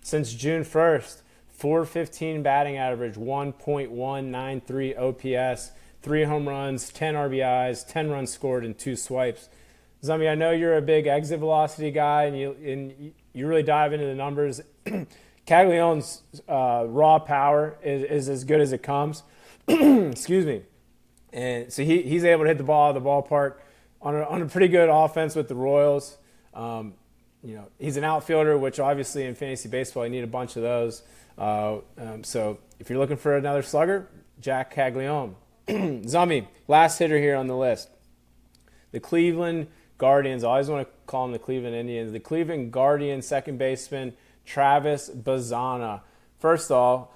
Since June 1st, .415 batting average, 1.193 OPS, 3 home runs, 10 RBIs, 10 runs scored, and 2 swipes. Zummy, I know you're a big exit velocity guy, and you really dive into the numbers. Caglione's raw power is as good as it comes. Excuse me. And so he's able to hit the ball out of the ballpark on a pretty good offense with the Royals. He's an outfielder, which obviously in fantasy baseball you need a bunch of those. So if you're looking for another slugger, Jack Caglione. Zummy, last hitter here on the list. The Cleveland Guardians. I always want to call them the Cleveland Indians. The Cleveland Guardians second baseman Travis Bazzana. First of all,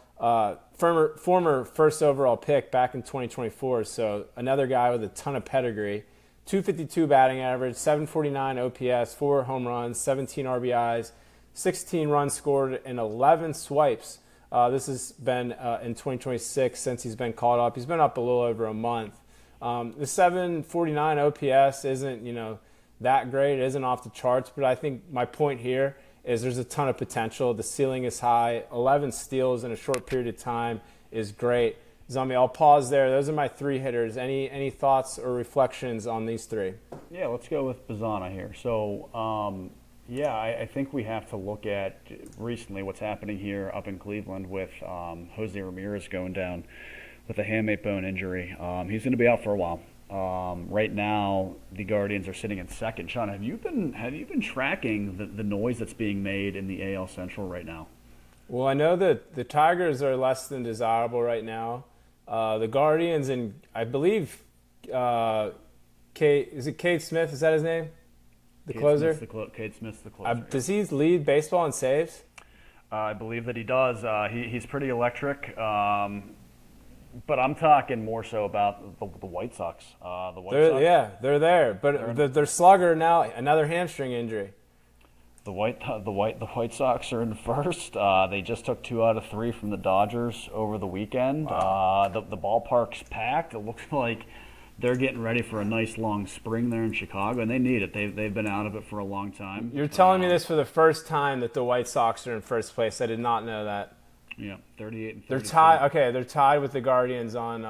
former first overall pick back in 2024. So another guy with a ton of pedigree. .252 batting average, 749 OPS, 4 home runs, 17 RBIs, 16 runs scored, and 11 swipes. This has been in 2026 since he's been called up. He's been up a little over a month. The 749 OPS isn't, that great. It isn't off the charts, but I think my point here is there's a ton of potential. The ceiling is high. 11 steals in a short period of time is great. Zombie, I'll pause there. Those are my 3 hitters. Any thoughts or reflections on these 3? Yeah, let's go with Bazzana here. So, I think we have to look at recently what's happening here up in Cleveland with Jose Ramirez going down with a hamate bone injury. He's going to be out for a while. Right now, the Guardians are sitting in second. Sean, have you been tracking the noise that's being made in the AL Central right now? Well, I know that the Tigers are less than desirable right now. The Guardians and I believe Cade Smith? Is that his name? The closer? Cade Smith's the closer. Does he lead baseball in saves? I believe that he does. He's pretty electric. But I'm talking more so about the White Sox. Yeah, they're there. But their slugger now, another hamstring injury. The White Sox are in first. They just took 2 out of 3 from the Dodgers over the weekend. Wow. The ballpark's packed. It looks like they're getting ready for a nice long spring there in Chicago, and they need it. They've been out of it for a long time. You're telling me this for the first time that the White Sox are in first place. I did not know that. Yeah, 38 and 32. They're tied. Okay, they're tied with the Guardians on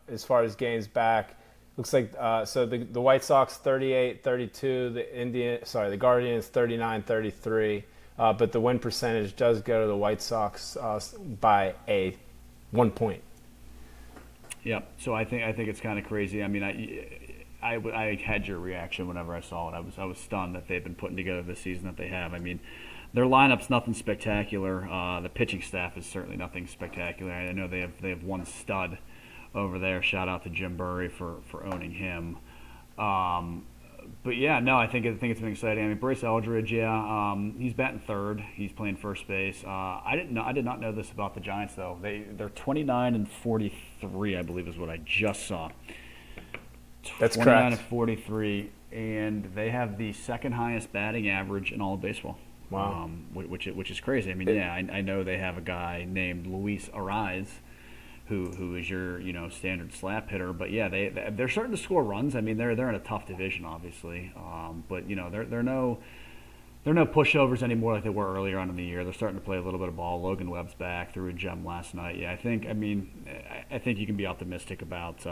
as far as games back. Looks like so the White Sox 38-32, the Guardians 39-33, but the win percentage does go to the White Sox by 1 point. Yeah, so I think it's kind of crazy. I mean, I had your reaction whenever I saw it. I was stunned that they've been putting together the season that they have. I mean, their lineup's nothing spectacular. The pitching staff is certainly nothing spectacular. I know they have one stud over there. Shout out to Jim Burry for owning him. But yeah, no, I think it's been exciting. I mean, Bryce Eldridge, he's batting third. He's playing first base. I did not know this about the Giants though. They're 29 and 43, I believe, is what I just saw. That's 29 correct. and 43, and they have the second highest batting average in all of baseball. Wow. Which is crazy. I mean, I know they have a guy named Luis Ariz, who is your standard slap hitter, but yeah, they're starting to score runs. I mean, they're in a tough division, obviously, but they're no pushovers anymore like they were earlier on in the year. They're starting to play a little bit of ball. Logan Webb's back, threw a gem last night. Yeah, I think you can be optimistic about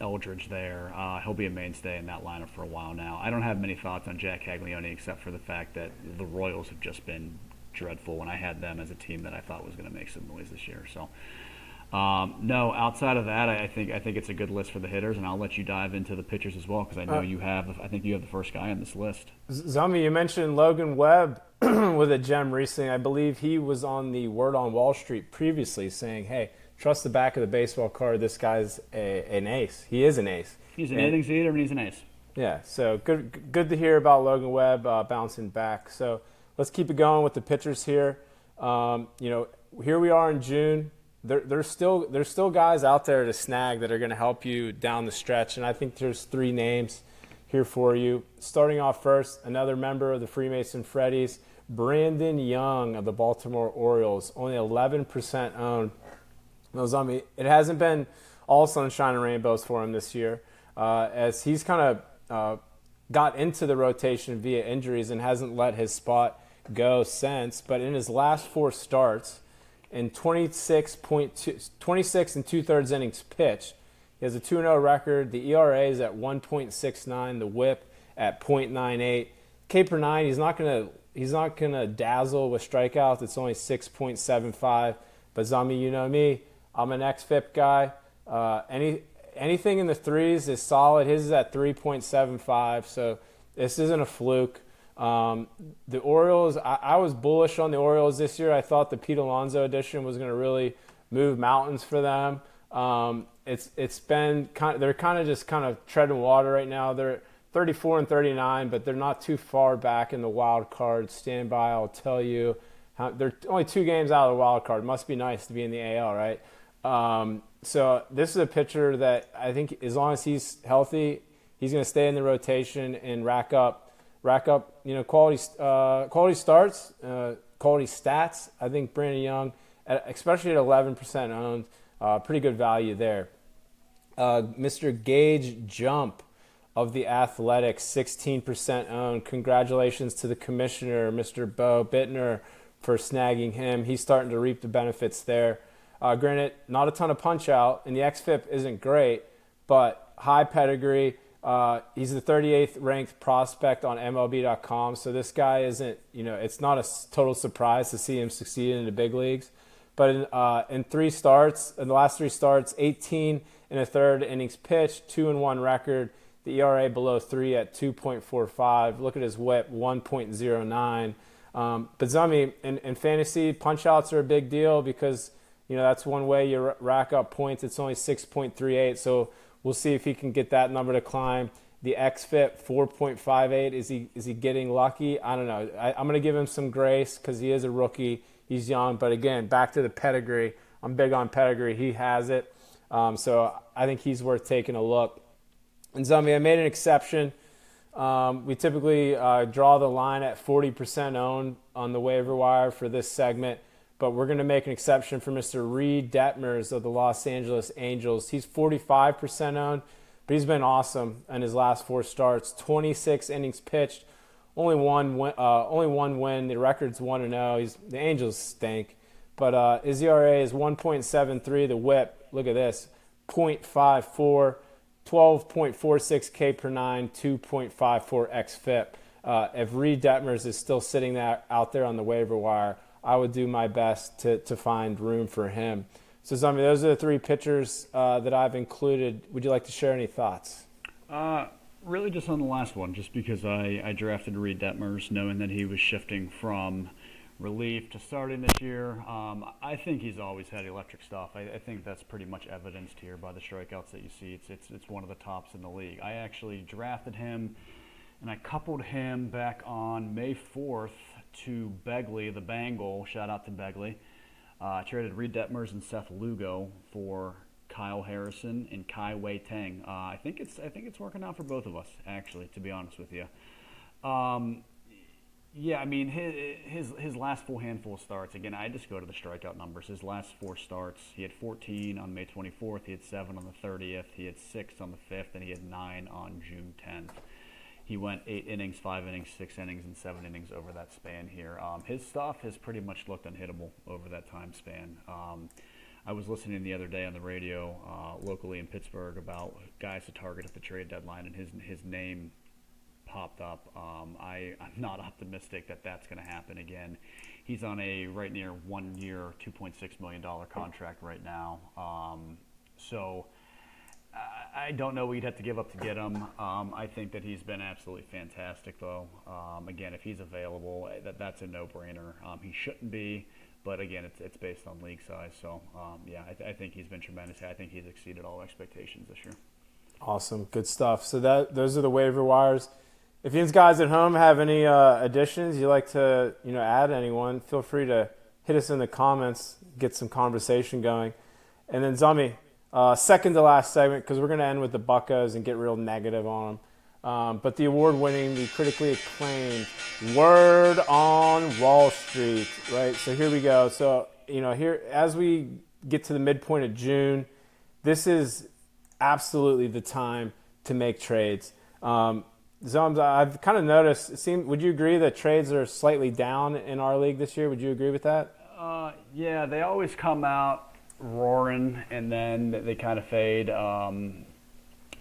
Eldridge there. He'll be a mainstay in that lineup for a while now. I don't have many thoughts on Jack Caglione except for the fact that the Royals have just been dreadful when I had them as a team that I thought was going to make some noise this year. So, no, outside of that, I think it's a good list for the hitters, and I'll let you dive into the pitchers as well because I know I think you have the first guy on this list. Zami, you mentioned Logan Webb with a gem recently. I believe he was on the Word on Wall Street previously saying, hey, trust the back of the baseball card. This guy's an ace. He is an ace. He's an innings eater, and he's an ace. Yeah, so good to hear about Logan Webb bouncing back. So let's keep it going with the pitchers here. Here we are in June. There's still guys out there to snag that are going to help you down the stretch, and I think there's 3 names here for you. Starting off first, another member of the Freemason Freddies, Brandon Young of the Baltimore Orioles, only 11% owned. It hasn't been all sunshine and rainbows for him this year, as he's kind of got into the rotation via injuries and hasn't let his spot go since. But in his last 4 starts, in 26 and 2/3 innings pitched, he has a 2-0 record. The ERA is at 1.69, the WHIP at 0.98. K per 9, he's not gonna dazzle with strikeouts. It's only 6.75. But Zami, you know me, I'm an xFIP guy. Anything in the 3s is solid. His is at 3.75, so this isn't a fluke. The Orioles, I was bullish on the Orioles this year. I thought the Pete Alonso edition was going to really move mountains for them. It's been they're just treading water right now. They're 34 and 39, but they're not too far back in the wild card standby. I'll tell you, they're only 2 games out of the wild card. Must be nice to be in the AL, right? So this is a pitcher that I think as long as he's healthy, he's going to stay in the rotation and rack up quality starts, quality stats. I think Brandon Young, especially at 11% owned, pretty good value there. Mr. Gage Jump of the Athletics, 16% owned. Congratulations to the commissioner, Mr. Bo Bittner, for snagging him. He's starting to reap the benefits there. Granted, not a ton of punch out, and the xFIP isn't great, but high pedigree. He's the 38th ranked prospect on MLB.com, so this guy isn't, it's not a total surprise to see him succeed in the big leagues. But in the last 3 starts, 18 and a third innings pitched, 2-1 record. The ERA below 3 at 2.45. Look at his WHIP, 1.09. But Zami, in fantasy, punch outs are a big deal because that's one way you rack up points. It's only 6.38, so we'll see if he can get that number to climb. The xFIP, 4.58. Is he getting lucky? I don't know. I'm going to give him some grace because he is a rookie. He's young. But again, back to the pedigree. I'm big on pedigree. He has it. So I think he's worth taking a look. And Zami, I made an exception. We typically draw the line at 40% owned on the waiver wire for this segment. But we're going to make an exception for Mr. Reed Detmers of the Los Angeles Angels. He's 45% owned, but he's been awesome in his last 4 starts. 26 innings pitched, only one win. The record's 1-0. The Angels stink, but his ERA is 1.73. The WHIP, look at this, 0.54, 12.46 K per 9, 2.54 xFIP. If Reed Detmers is still sitting out there on the waiver wire, I would do my best to find room for him. So, Zami, those are the 3 pitchers that I've included. Would you like to share any thoughts? Really just on the last one, just because I drafted Reed Detmers knowing that he was shifting from relief to starting this year. I think he's always had electric stuff. I think that's pretty much evidenced here by the strikeouts that you see. It's one of the tops in the league. I actually drafted him, and I coupled him back on May 4th to Begley, the Bengal. Shout out to Begley. Traded Reed Detmers and Seth Lugo for Kyle Harrison, and Kai Wei Tang. I think it's working out for both of us, actually, to be honest with you. Yeah, I mean, his last full handful of starts, again, I just go to the strikeout numbers. His last 4 starts, he had 14 on May 24th, he had 7 on the 30th, he had 6 on the 5th, and he had 9 on June 10th. He went 8 innings, 5 innings, 6 innings, and 7 innings over that span here. His stuff has pretty much looked unhittable over that time span. I was listening the other day on the radio locally in Pittsburgh about guys to target at the trade deadline, and his name popped up. I'm not optimistic that that's going to happen again. He's on a right near 1 year, $2.6 million contract right now. So I don't know what you'd have to give up to get him. I think that he's been absolutely fantastic, though. Again, if he's available, that's a no-brainer. He shouldn't be, but again, it's based on league size. So, yeah, I think he's been tremendous. I think he's exceeded all expectations this year. Awesome. Good stuff. So those are the waiver wires. If you guys at home have any additions you'd like to add anyone, feel free to hit us in the comments, get some conversation going. And then Zummy, second to last segment, because we're going to end with the Buccos and get real negative on them. But the award-winning, the critically acclaimed Word on Wall Street, right? So here we go. So, here as we get to the midpoint of June, this is absolutely the time to make trades. Zums, I've kind of noticed, would you agree that trades are slightly down in our league this year? Would you agree with that? Yeah, they always come out roaring and then they kind of fade.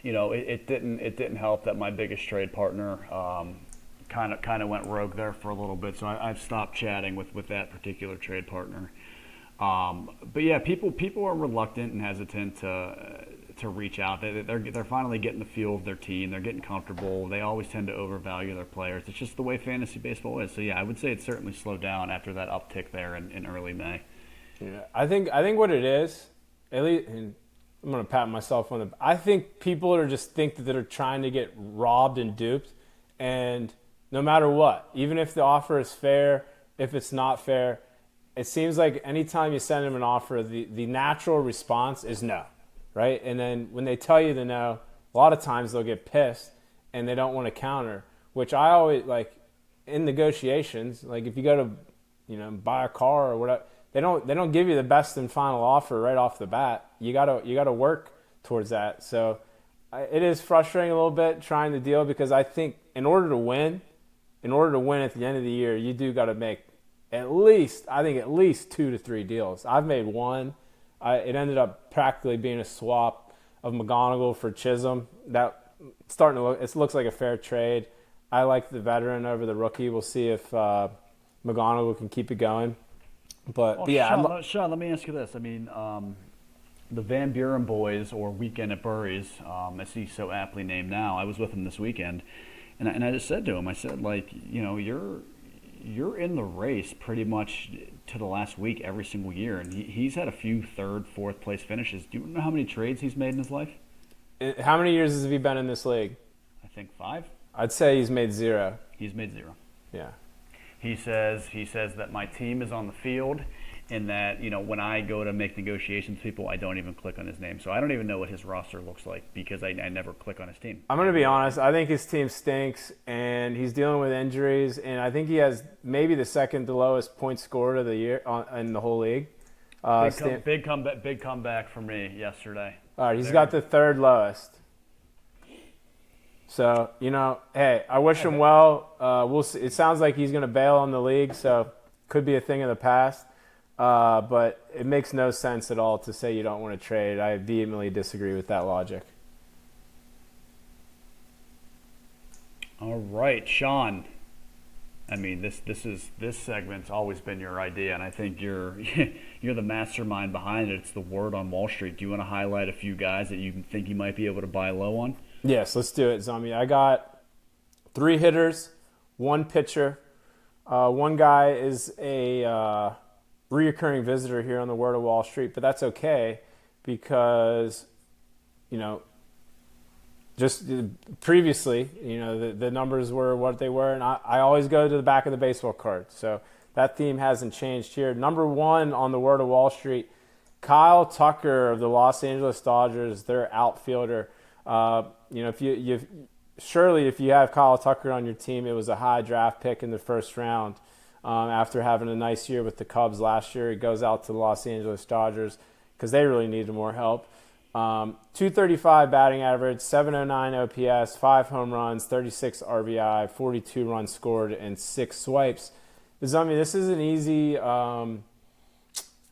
It didn't help that my biggest trade partner kind of went rogue there for a little bit, so I've stopped chatting with that particular trade partner. But yeah, people are reluctant and hesitant to reach out. They're finally getting the feel of their team. They're getting comfortable. They always tend to overvalue their players. It's just the way fantasy baseball is. So yeah, I would say it's certainly slowed down after that uptick there in early May. Yeah, I think what it is, at least, and I'm gonna pat myself on the. I think people think that they're trying to get robbed and duped, and no matter what, even if the offer is fair, if it's not fair, it seems like anytime you send them an offer, the natural response is no. Right? And then when they tell you the no, a lot of times they'll get pissed and they don't want to counter, which I always in negotiations, if you go to, buy a car or whatever, they don't give you the best and final offer right off the bat. You gotta work towards that. So it is frustrating a little bit trying to deal, because I think in order to win at the end of the year, you do got to make at least 2 to 3 deals. I've made one. It ended up practically being a swap of McGonigal for Chisholm. It looks like a fair trade. I like the veteran over the rookie. We'll see if McGonigal can keep it going. But yeah, Sean, let me ask you this. I mean, the Van Buren boys, or Weekend at Burry's, as he's so aptly named now. I was with him this weekend, and I just said to him, I said, you're in the race pretty much to the last week every single year, and he's had a few third, fourth place finishes. Do you know how many trades he's made in his life? How many years has he been in this league? I think 5. I'd say he's made 0. He's made 0. Yeah. He says that my team is on the field, and that when I go to make negotiations with people, I don't even click on his name. So I don't even know what his roster looks like, because I never click on his team. I'm going to be honest. I think his team stinks, and he's dealing with injuries, and I think he has maybe the second to lowest point scored of the year in the whole league. Big comeback for me yesterday. All right, he's got the third lowest. So, hey, I wish him well. We'll see. It sounds like he's going to bail on the league, so could be a thing of the past. But it makes no sense at all to say you don't want to trade. I vehemently disagree with that logic. All right, Sean. I mean, this segment's always been your idea, and I think you're the mastermind behind it. It's the Word on Wall Street. Do you want to highlight a few guys that you think you might be able to buy low on? Yes, let's do it, Zombie. I got 3 hitters, 1 pitcher. One guy is a reoccurring visitor here on the Word of Wall Street, but that's okay because, just previously, the numbers were what they were, and I always go to the back of the baseball card. So that theme hasn't changed here. Number 1 on the Word of Wall Street Kyle Tucker of the Los Angeles Dodgers, their outfielder. If if you have Kyle Tucker on your team, it was a high draft pick in the first round. After having a nice year with the Cubs last year, he goes out to the Los Angeles Dodgers because they really needed more help. 235 batting average, 709 OPS, 5 home runs, 36 RBI, 42 runs scored, and 6 swipes. Zummy, this is an easy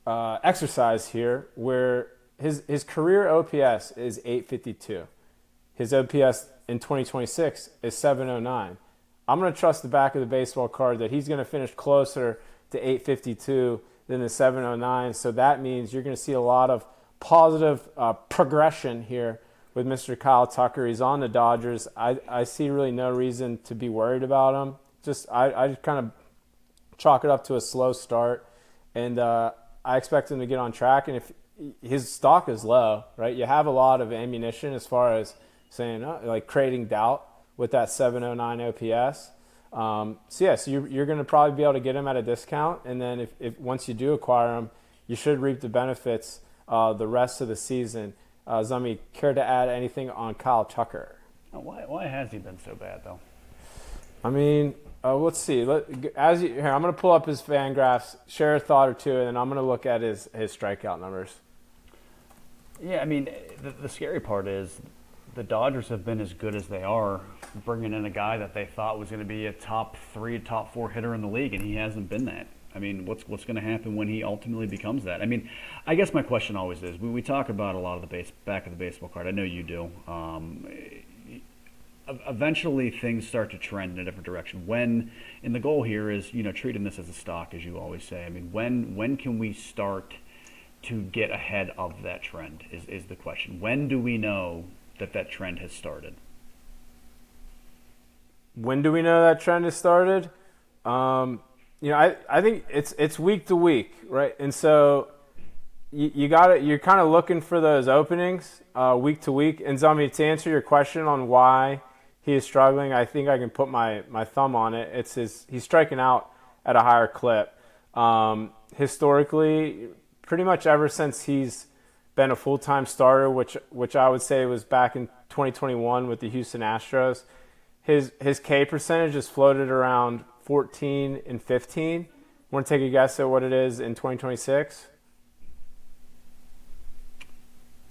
exercise here where his career OPS is 852. His OPS in 2026 is 709. I'm going to trust the back of the baseball card that he's going to finish closer to 852 than the 709. So that means you're going to see a lot of positive progression here with Mr. Kyle Tucker. He's on the Dodgers. I see really no reason to be worried about him. I just kind of chalk it up to a slow start, and I expect him to get on track. And if his stock is low, right, you have a lot of ammunition as far as saying like creating doubt with that 709 OPS. So you're going to probably be able to get him at a discount, and then if once you do acquire him, you should reap the benefits the rest of the season. Zummy, care to add anything on Kyle Tucker? Why has he been so bad, though? I mean, let's see. Here, I'm going to pull up his fan graphs, share a thought or two, and then I'm going to look at his strikeout numbers. Yeah, I mean, the scary part is the Dodgers have been as good as they are, bringing in a guy that they thought was going to be a top 3, top 4 hitter in the league, and he hasn't been that. I mean, what's going to happen when he ultimately becomes that? I mean, I guess my question always is, we talk about a lot of the back of the baseball card. I know you do. Eventually, things start to trend in a different direction. And the goal here is, treating this as a stock, as you always say. I mean, when can we start to get ahead of that trend is the question. When do we know that trend has started? When do we know that trend has started? I think it's week to week, right? And so you're kind of looking for those openings week to week. And Zami, to answer your question on why he is struggling, I think I can put my thumb on it. He's striking out at a higher clip. Historically, pretty much ever since he's been a full-time starter, which I would say was back in 2021 with the Houston Astros, his K percentage has floated around 14 and 15. Want to take a guess at what it is in 2026?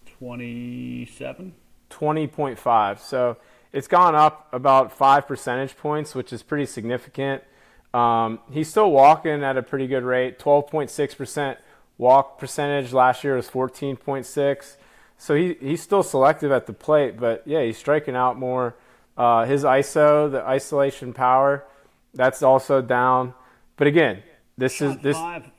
27? 20.5. So it's gone up about 5 percentage points, which is pretty significant. He's still walking at a pretty good rate, 12.6% walk percentage. Last year was 14.6. So he's still selective at the plate, but yeah, he's striking out more. His ISO, the isolation power, that's also down. But again, this is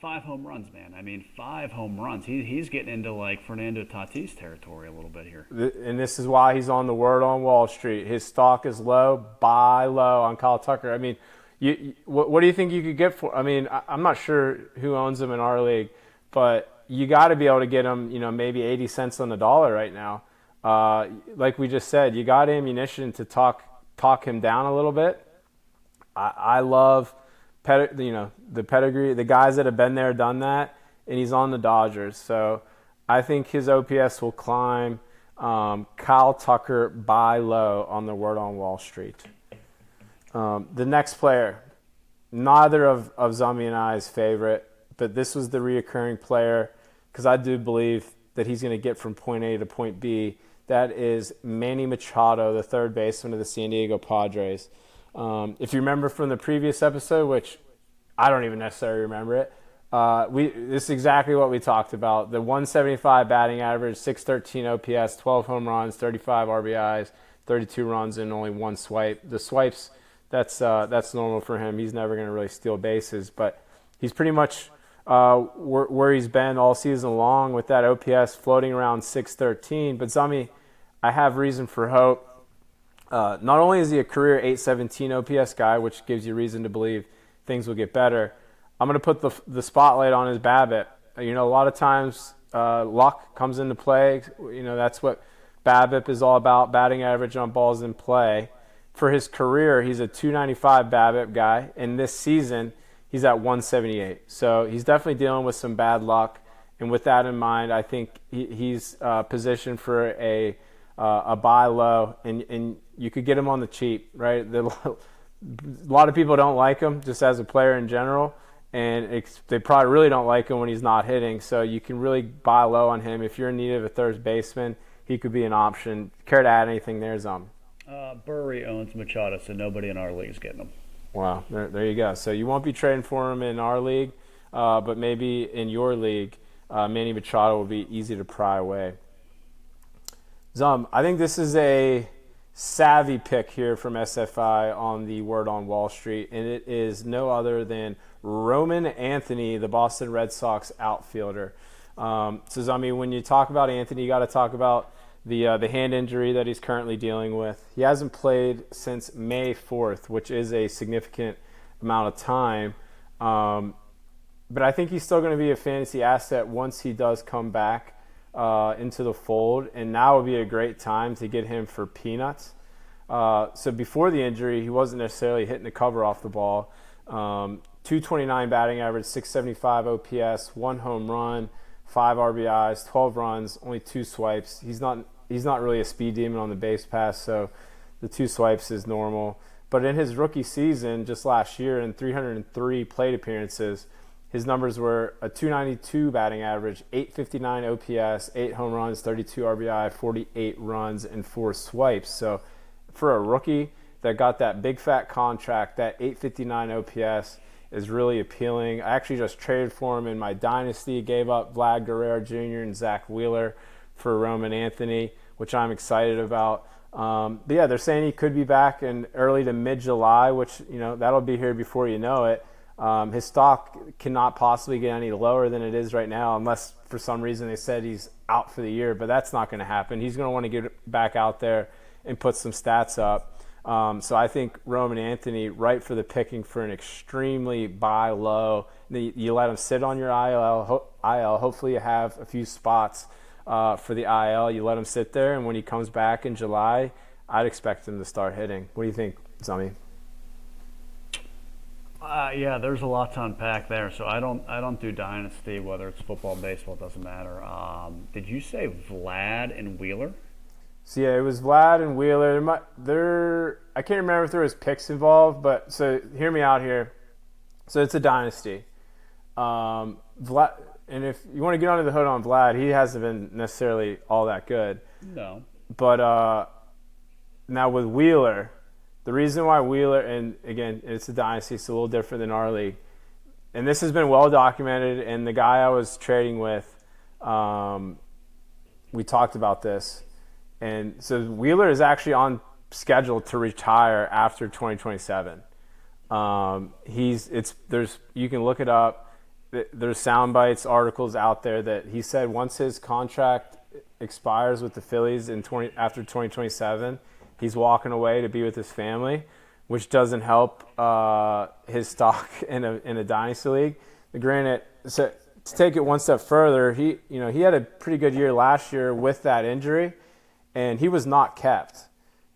five home runs, man. I mean, 5 home runs. He's getting into like Fernando Tatis territory a little bit here. And this is why he's on the word on Wall Street. His stock is low, buy low on Kyle Tucker. I mean, what do you think you could get for? I mean, I'm not sure who owns him in our league, but you got to be able to get him, maybe 80 cents on the dollar right now. Like we just said, you got ammunition to talk him down a little bit. I love the pedigree, the guys that have been there, done that, and he's on the Dodgers. So I think his OPS will climb. Kyle Tucker, buy low on the word on Wall Street. The next player, neither of Zummy and I's favorite, but this was the reoccurring player because I do believe that he's going to get from point A to point B. That is Manny Machado, the third baseman of the San Diego Padres. If you remember from the previous episode, which I don't even necessarily remember it, this is exactly what we talked about. The 175 batting average, 613 OPS, 12 home runs, 35 RBIs, 32 runs, and only 1 swipe. The swipes, that's normal for him. He's never going to really steal bases, but he's pretty much where he's been all season long with that OPS floating around 613. But Zami, I have reason for hope. Not only is he a career 817 OPS guy, which gives you reason to believe things will get better, I'm going to put the spotlight on his BABIP. A lot of times luck comes into play. That's what BABIP is all about, batting average on balls in play. For his career, he's a 295 BABIP guy, and this season he's at 178. So he's definitely dealing with some bad luck, And with that in mind, I think he's positioned for a buy low, and you could get him on the cheap, right? A lot of people don't like him just as a player in general, and they probably really don't like him when he's not hitting. So you can really buy low on him. If you're in need of a third baseman, he could be an option. Care to add anything there, Zom? Burry owns Machado, so nobody in our league is getting him. Wow, there you go. So you won't be trading for him in our league, but maybe in your league, Manny Machado will be easy to pry away. Zom, I think this is a savvy pick here from SFI on the Word on Wall Street, and it is no other than Roman Anthony, the Boston Red Sox outfielder. So, Zami, when you talk about Anthony, you got to talk about the hand injury that he's currently dealing with. He hasn't played since May 4th, which is a significant amount of time. But I think he's still going to be a fantasy asset once he does come back into the fold, and now would be a great time to get him for peanuts. So before the injury, he wasn't necessarily hitting the cover off the ball. 229 batting average, 675 OPS, 1 home run, 5 RBIs, 12 runs, only 2 swipes. He's not really a speed demon on the base pass, so the 2 swipes is normal. But in his rookie season, just last year, in 303 plate appearances, his numbers were a 292 batting average, 859 OPS, 8 home runs, 32 RBI, 48 runs, and 4 swipes. So for a rookie that got that big fat contract, that 859 OPS is really appealing. I actually just traded for him in my dynasty, gave up Vlad Guerrero Jr. and Zach Wheeler for Roman Anthony, which I'm excited about. But yeah, they're saying he could be back in early to mid-July, which, that'll be here before you know it. His stock cannot possibly get any lower than it is right now, unless for some reason they said he's out for the year, but that's not going to happen. He's going to want to get back out there and put some stats up. So I think Roman Anthony, right for the picking for an extremely buy low. You let him sit on your IL. Hopefully you have a few spots for the IL. You let him sit there, and when he comes back in July, I'd expect him to start hitting. What do you think, Zami? Yeah, there's a lot to unpack there. So I don't do dynasty, whether it's football, baseball, it doesn't matter. Did you say Vlad and Wheeler? So yeah, it was Vlad and Wheeler. I can't remember if there was picks involved, but so hear me out here. So it's a dynasty. Vlad, and if you want to get under the hood on Vlad, he hasn't been necessarily all that good. No. But now with Wheeler, the reason why Wheeler, and again, it's a dynasty, it's a little different than our league, and this has been well documented, and the guy I was trading with, we talked about this, and so Wheeler is actually on schedule to retire after 2027. You can look it up. There's sound bites, articles out there that he said once his contract expires with the Phillies after 2027, he's walking away to be with his family, which doesn't help his stock in a dynasty league. Granted, so to take it one step further, he had a pretty good year last year with that injury, and he was not kept.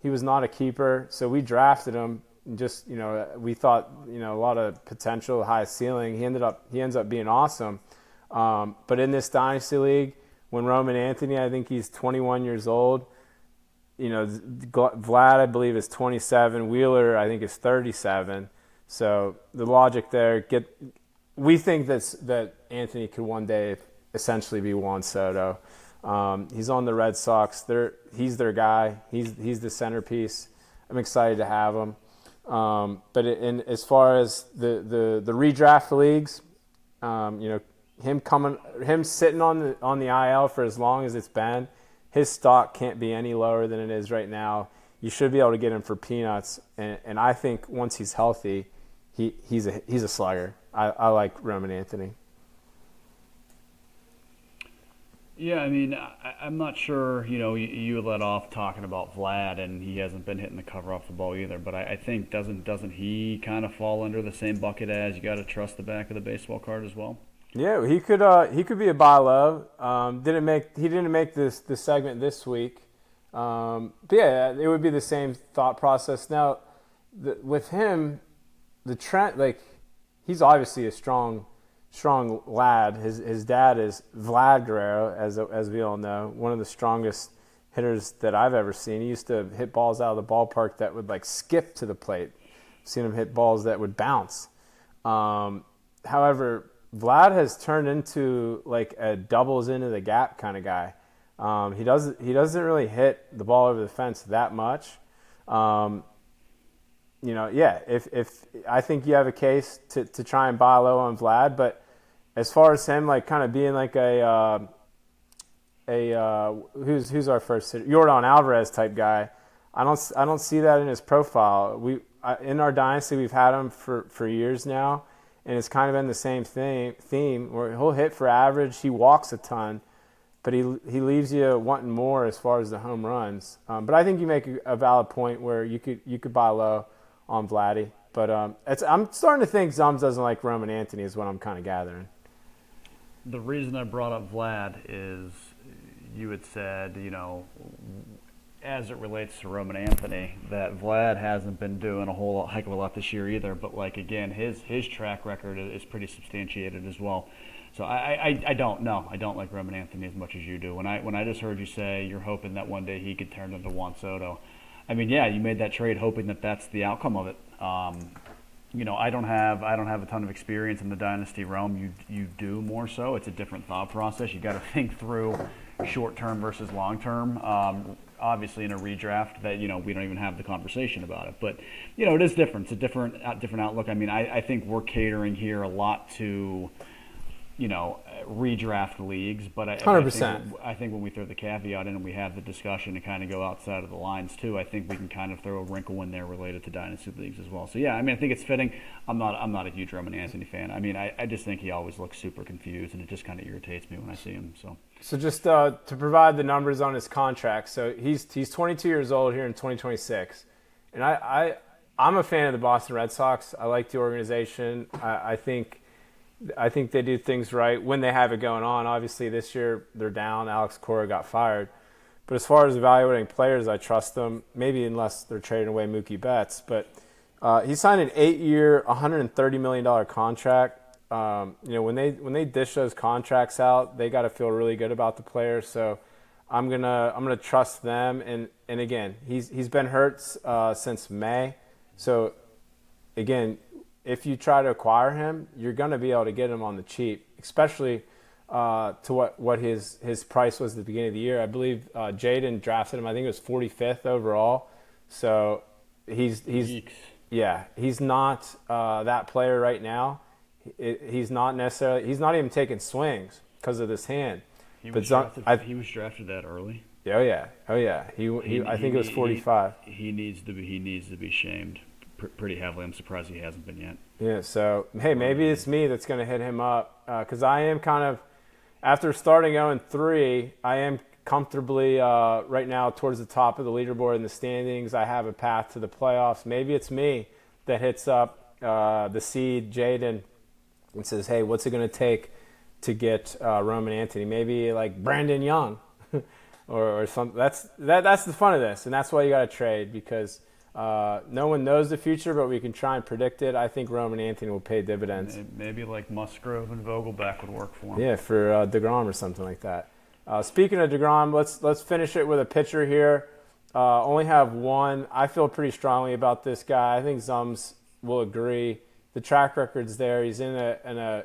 He was not a keeper, so we drafted him. Just we thought a lot of potential, high ceiling. He ends up being awesome. But in this dynasty league, when Roman Anthony, I think he's 21 years old. Vlad, I believe, is 27. Wheeler, I think, is 37. So the logic there, we think that Anthony could one day essentially be Juan Soto. He's on the Red Sox. He's their guy. He's the centerpiece. I'm excited to have him. But as far as the redraft leagues, him sitting on the IL for as long as it's been, his stock can't be any lower than it is right now. You should be able to get him for peanuts, and I think once he's healthy, he's a slugger. I like Roman Anthony. Yeah, I mean, I'm not sure, you let off talking about Vlad, and he hasn't been hitting the cover off the ball either, but I think doesn't he kind of fall under the same bucket as you got to trust the back of the baseball card as well? Yeah, he could be a buy low. He didn't make this segment this week. But yeah, it would be the same thought process. Now, with him, the trend, he's obviously a strong strong lad. His dad is Vlad Guerrero, as we all know, one of the strongest hitters that I've ever seen. He used to hit balls out of the ballpark that would like skip to the plate. I've seen him hit balls that would bounce. However, Vlad has turned into like a doubles into the gap kind of guy. He doesn't really hit the ball over the fence that much. If I think you have a case to try and buy low on Vlad, but as far as him like kind of being like who's our first hitter? Yordan Alvarez type guy, I don't see that in his profile. In our dynasty we've had him for years now, and it's kind of been the same theme where he'll hit for average, he walks a ton, but he leaves you wanting more as far as the home runs. But I think you make a valid point where you could buy low on Vladdy. But I'm starting to think Zums doesn't like Roman Anthony is what I'm kind of gathering. The reason I brought up Vlad is you had said, as it relates to Roman Anthony, that Vlad hasn't been doing a heck of a lot this year either. But like again, his track record is pretty substantiated as well. So I don't know. I don't like Roman Anthony as much as you do. When I just heard you say you're hoping that one day he could turn into Juan Soto, I mean, yeah, you made that trade hoping that that's the outcome of it. I don't have a ton of experience in the dynasty realm. You do more so. It's a different thought process. You got to think through short term versus long term. Obviously, in a redraft, that we don't even have the conversation about it. But it is different. It's a different outlook. I mean, I think we're catering here a lot to redraft leagues, but 100%. I think when we throw the caveat in and we have the discussion and kind of go outside of the lines too, I think we can kind of throw a wrinkle in there related to dynasty leagues as well. So yeah, I mean, I think it's fitting. I'm not a huge Roman Anthony fan. I mean, I just think he always looks super confused, and it just kind of irritates me when I see him. So just to provide the numbers on his contract, so he's 22 years old here in 2026, and I'm a fan of the Boston Red Sox. I like the organization. I think they do things right when they have it going on. Obviously, this year they're down. Alex Cora got fired. But as far as evaluating players, I trust them, maybe unless they're trading away Mookie Betts. But he signed an 8-year, $130 million contract. When they dish those contracts out, they got to feel really good about the player. So I'm gonna trust them. And again, he's been hurt since May. So again, if you try to acquire him, you're going to be able to get him on the cheap, especially to what his price was at the beginning of the year. I believe Jaden drafted him. I think it was 45th overall. So he's not that player right now. He's not even taking swings because of this hand. He was drafted that early. Oh yeah. I think it was 45. He needs to be shamed pretty heavily. I'm surprised he hasn't been yet. Yeah, so, hey, maybe it's me that's going to hit him up because I am kind of, after starting 0-3, I am comfortably right now towards the top of the leaderboard in the standings. I have a path to the playoffs. Maybe it's me that hits up the seed, Jaden, and says, hey, what's it going to take to get Roman Anthony? Maybe like Brandon Young or something. That's the fun of this, and that's why you got to trade because no one knows the future, but we can try and predict it. I think Roman Anthony will pay dividends. Maybe like Musgrove and Vogelback would work for him. Yeah, for DeGrom or something like that. Speaking of DeGrom, let's finish it with a pitcher here. Only have one. I feel pretty strongly about this guy. I think Zums will agree. The track record's there. He's in a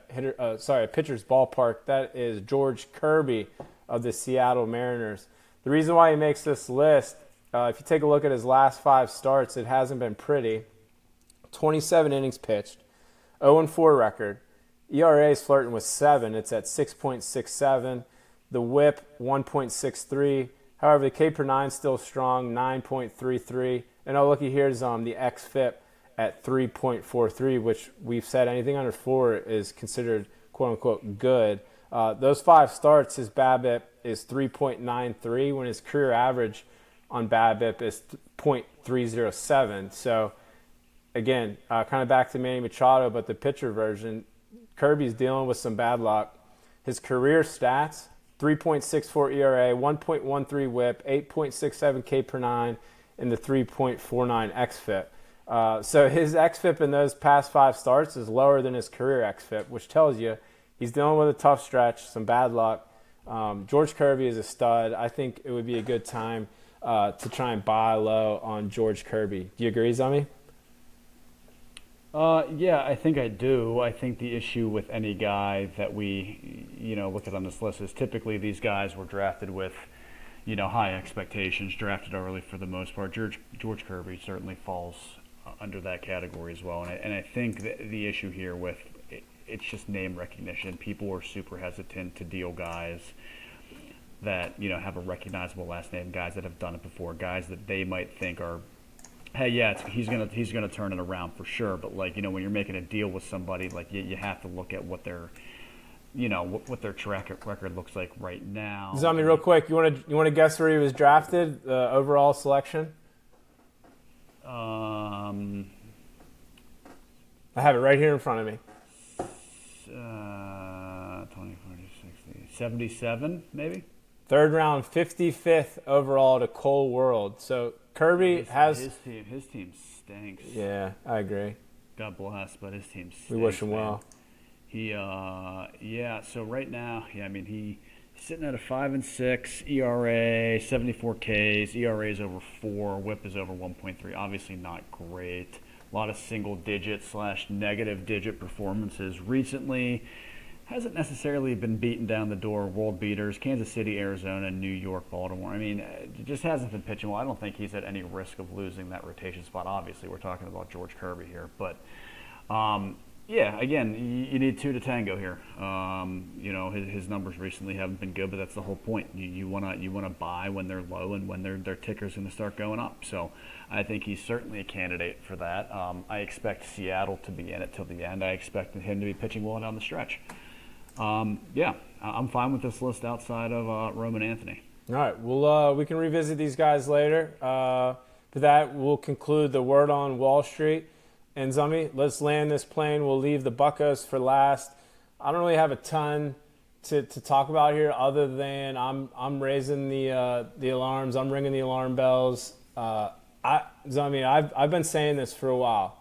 pitcher's ballpark. That is George Kirby of the Seattle Mariners. The reason why he makes this list, if you take a look at his last 5 starts, it hasn't been pretty. 27 innings pitched, 0-4 record. ERA is flirting with 7. It's at 6.67. The WHIP, 1.63. However, the K per 9 still strong, 9.33. And looky here's the xFIP at 3.43, which we've said anything under 4 is considered quote-unquote good. Those 5 starts, his BABIP is 3.93 when his career average on BABIP is .307. So, again, kind of back to Manny Machado, but the pitcher version, Kirby's dealing with some bad luck. His career stats, 3.64 ERA, 1.13 WHIP, 8.67 K per 9, and the 3.49 xFIP. So his xFIP in those past 5 starts is lower than his career xFIP, which tells you He's dealing with a tough stretch, some bad luck. George Kirby is a stud. I think it would be a good time to try and buy low on George Kirby. Do you agree, Zami? Yeah, I think I do. I think the issue with any guy that we, look at on this list is typically these guys were drafted with, high expectations, drafted early for the most part. George Kirby certainly falls under that category as well. And I think the issue here with it's just name recognition. People are super hesitant to deal guys that, have a recognizable last name, guys that have done it before, guys that they might think are, hey, yeah, he's gonna turn it around for sure. But when you're making a deal with somebody, you have to look at what their, what their track record looks like right now. Zami, real quick, you want to guess where he was drafted? The overall selection. I have it right here in front of me. 20, 40, 60, 77, maybe. Third round, 55th overall to Cole World. So Kirby has his team stinks. Yeah, I agree. God bless, but his team stinks. We wish him well. He So right now, he's sitting at a 5-6 ERA, 74 Ks. ERA is over 4. WHIP is over 1.3. Obviously not great. A lot of single-digit / negative-digit performances recently. Hasn't necessarily been beaten down the door. World beaters, Kansas City, Arizona, New York, Baltimore. Just hasn't been pitching well. I don't think he's at any risk of losing that rotation spot. Obviously, we're talking about George Kirby here. But, again, you need 2 to tango here. His numbers recently haven't been good, but that's the whole point. You wanna buy when they're low and when their ticker's going to start going up. So I think he's certainly a candidate for that. I expect Seattle to be in it till the end. I expect him to be pitching well down the stretch. I'm fine with this list outside of Roman Anthony. All right, we can revisit these guys later. For that, we'll conclude the word on Wall Street. And Zami, let's land this plane. We'll leave the Buccos for last. I don't really have a ton to talk about here, other than I'm raising the alarms. I'm ringing the alarm bells. Zami, I've been saying this for a while.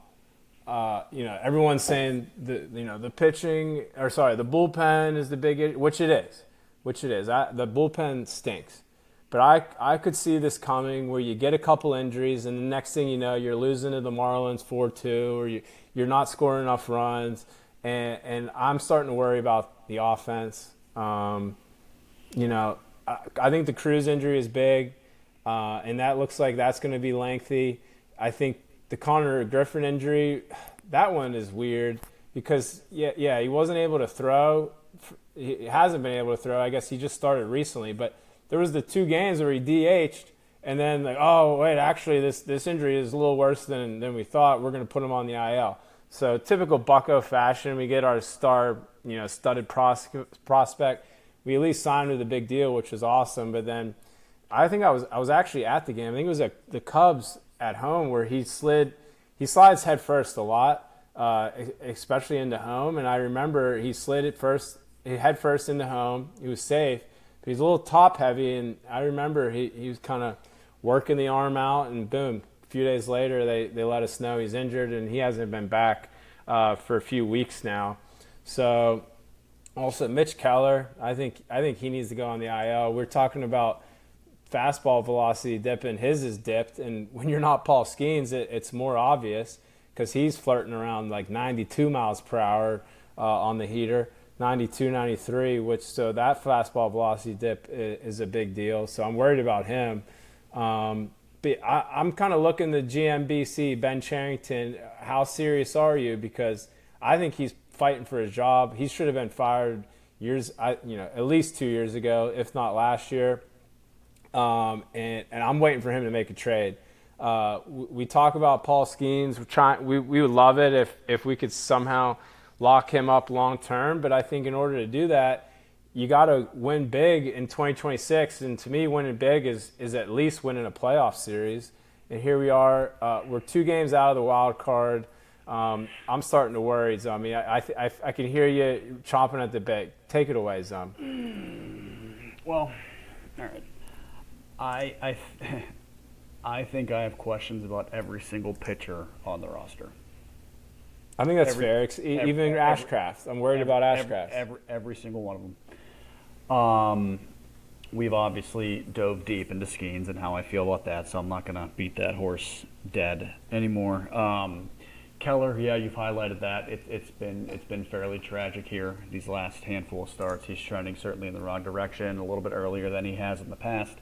Everyone's saying the pitching, the bullpen is the big issue, which it is. The bullpen stinks. But I could see this coming where you get a couple injuries and the next thing you know, you're losing to the Marlins 4-2, or you're not scoring enough runs. And I'm starting to worry about the offense. I think the Cruz injury is big, and that looks like that's going to be lengthy. I think the Connor Griffin injury, that one is weird because, he wasn't able to throw. He hasn't been able to throw. I guess he just started recently. But there was the 2 games where he DH'd, and then actually this injury is a little worse than we thought. We're going to put him on the IL. So typical Bucco fashion, we get our star, studded prospect. We at least signed with a big deal, which was awesome. But then I think I was actually at the game. I think it was at the Cubs at home where he slides head first a lot, especially into home. And I remember he slid head first into home. He was safe, but he's a little top heavy. And I remember he was kind of working the arm out, and boom, a few days later they let us know he's injured, and he hasn't been back for a few weeks now. So also Mitch Keller, I think he needs to go on the IL. We're talking about fastball velocity dipping. His is dipped, and when you're not Paul Skeens, it's more obvious because he's flirting around like 92 miles per hour on the heater, 92, 93, so that fastball velocity dip is a big deal. So I'm worried about him. But I'm kind of looking to GMBC, Ben Charrington. How serious are you? Because I think he's fighting for his job. He should have been fired at least 2 years ago, if not last year. And I'm waiting for him to make a trade. We talk about Paul Skeens. We would love it if we could somehow lock him up long term. But I think in order to do that, you got to win big in 2026. And to me, winning big is at least winning a playoff series. And here we are. We're 2 games out of the wild card. I'm starting to worry, Zum. I can hear you chomping at the bit. Take it away, Zum. Well, all right. I think I have questions about every single pitcher on the roster. I think that's fair. Even Ashcraft. I'm worried about Ashcraft. Every single one of them. We've obviously dove deep into Skeens and how I feel about that, so I'm not going to beat that horse dead anymore. Keller, yeah, you've highlighted that. It's been fairly tragic here these last handful of starts. He's trending certainly in the wrong direction, a little bit earlier than he has in the past.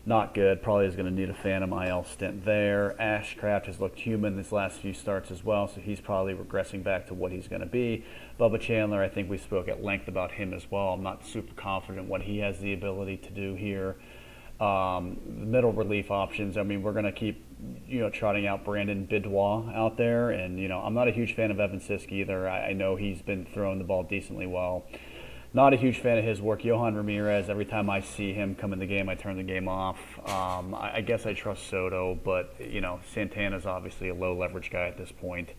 Not good. Probably is going to need a Phantom IL stint there. Ashcraft has looked human this last few starts as well, so he's probably regressing back to what he's going to be. Bubba Chandler, I think we spoke at length about him as well. I'm not super confident what he has the ability to do here. The middle relief options, I mean, we're going to keep, trotting out Brandon Bidwa out there. And, I'm not a huge fan of Evan Sisk either. I know he's been throwing the ball decently well. Not a huge fan of his work. Johan Ramirez, every time I see him come in the game, I turn the game off. I guess I trust Soto, but, Santana's obviously a low leverage guy at this point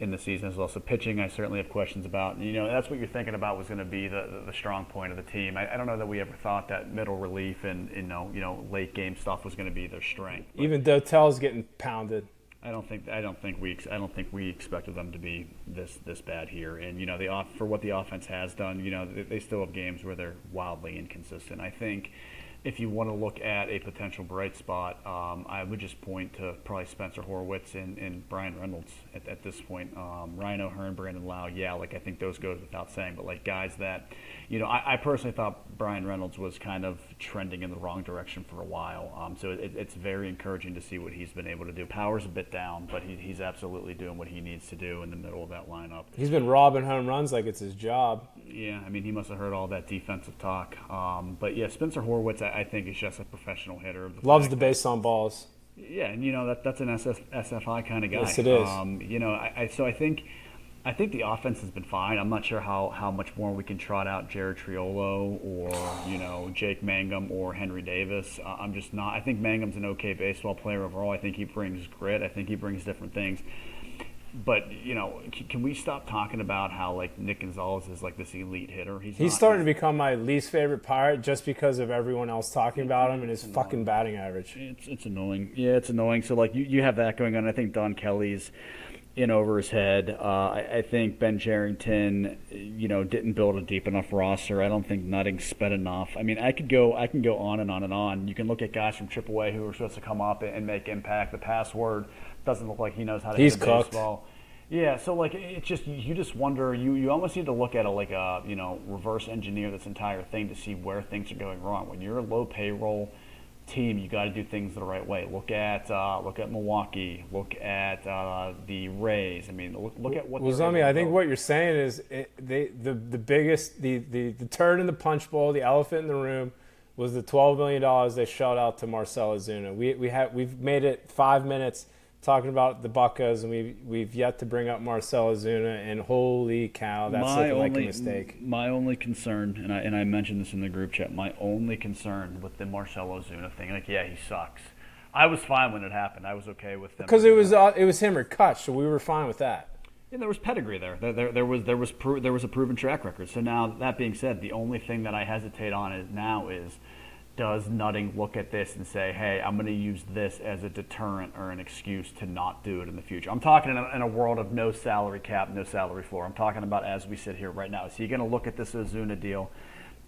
in the season as well. So pitching, I certainly have questions about. That's what you're thinking about was going to be the strong point of the team. I don't know that we ever thought that middle relief and, late game stuff was going to be their strength. But even Dotel's getting pounded. I don't think we expected them to be this bad here. And for what the offense has done, they still have games where they're wildly inconsistent. I think if you want to look at a potential bright spot, I would just point to probably Spencer Horwitz and Brian Reynolds at this point. Ryan O'Hearn, Brandon Lau, I think those go without saying. But guys that, I personally thought Brian Reynolds was kind of trending in the wrong direction for a while. So it's very encouraging to see what he's been able to do. Power's a bit down, but he's absolutely doing what he needs to do in the middle of that lineup. He's been robbing home runs like it's his job. Yeah, I mean, he must have heard all that defensive talk. But yeah, Spencer Horwitz, I think, is just a professional hitter. Loves the base on balls. Yeah, and that's an SFI kind of guy. Yes, it is. I think the offense has been fine. I'm not sure how much more we can trot out Jared Triolo or Jake Mangum or Henry Davis. I'm just not. I think Mangum's an okay baseball player overall. I think he brings grit. I think he brings different things. But, can we stop talking about how, Nick Gonzalez is, this elite hitter? He's starting to become my least favorite Pirate just because of everyone else talking about him and his fucking batting average. It's annoying. Yeah, it's annoying. So, you have that going on. I think Don Kelly's in over his head. I think Ben Cherington, didn't build a deep enough roster. I don't think Nutting sped enough. I mean, I can go on and on and on. You can look at guys from AAA who are supposed to come up and make impact. The password doesn't look like he knows how to hit a baseball. Yeah, so it's just you just wonder. You almost need to look at reverse engineer this entire thing to see where things are going wrong. When you're a low payroll team, you got to do things the right way. Look at Milwaukee. Look at the Rays. I mean, look at what. Well, Zummy, I think what you're saying is the biggest the turd in the punch bowl, the elephant in the room, was the $12 million they shelled out to Marcell Ozuna. We've made it 5 minutes talking about the Buccos, and we've yet to bring up Marcell Ozuna, and holy cow, that's looking like a mistake. My only concern, and I mentioned this in the group chat, my only concern with the Marcell Ozuna thing, he sucks. I was fine when it happened. I was okay with them. Because it was him or Kutch, so we were fine with that. Yeah, there was pedigree there. There was a proven track record. So now, that being said, the only thing that I hesitate on is does Nutting look at this and say, hey, I'm going to use this as a deterrent or an excuse to not do it in the future? I'm talking in a world of no salary cap, no salary floor. I'm talking about as we sit here right now. Is he going to look at this Ozuna deal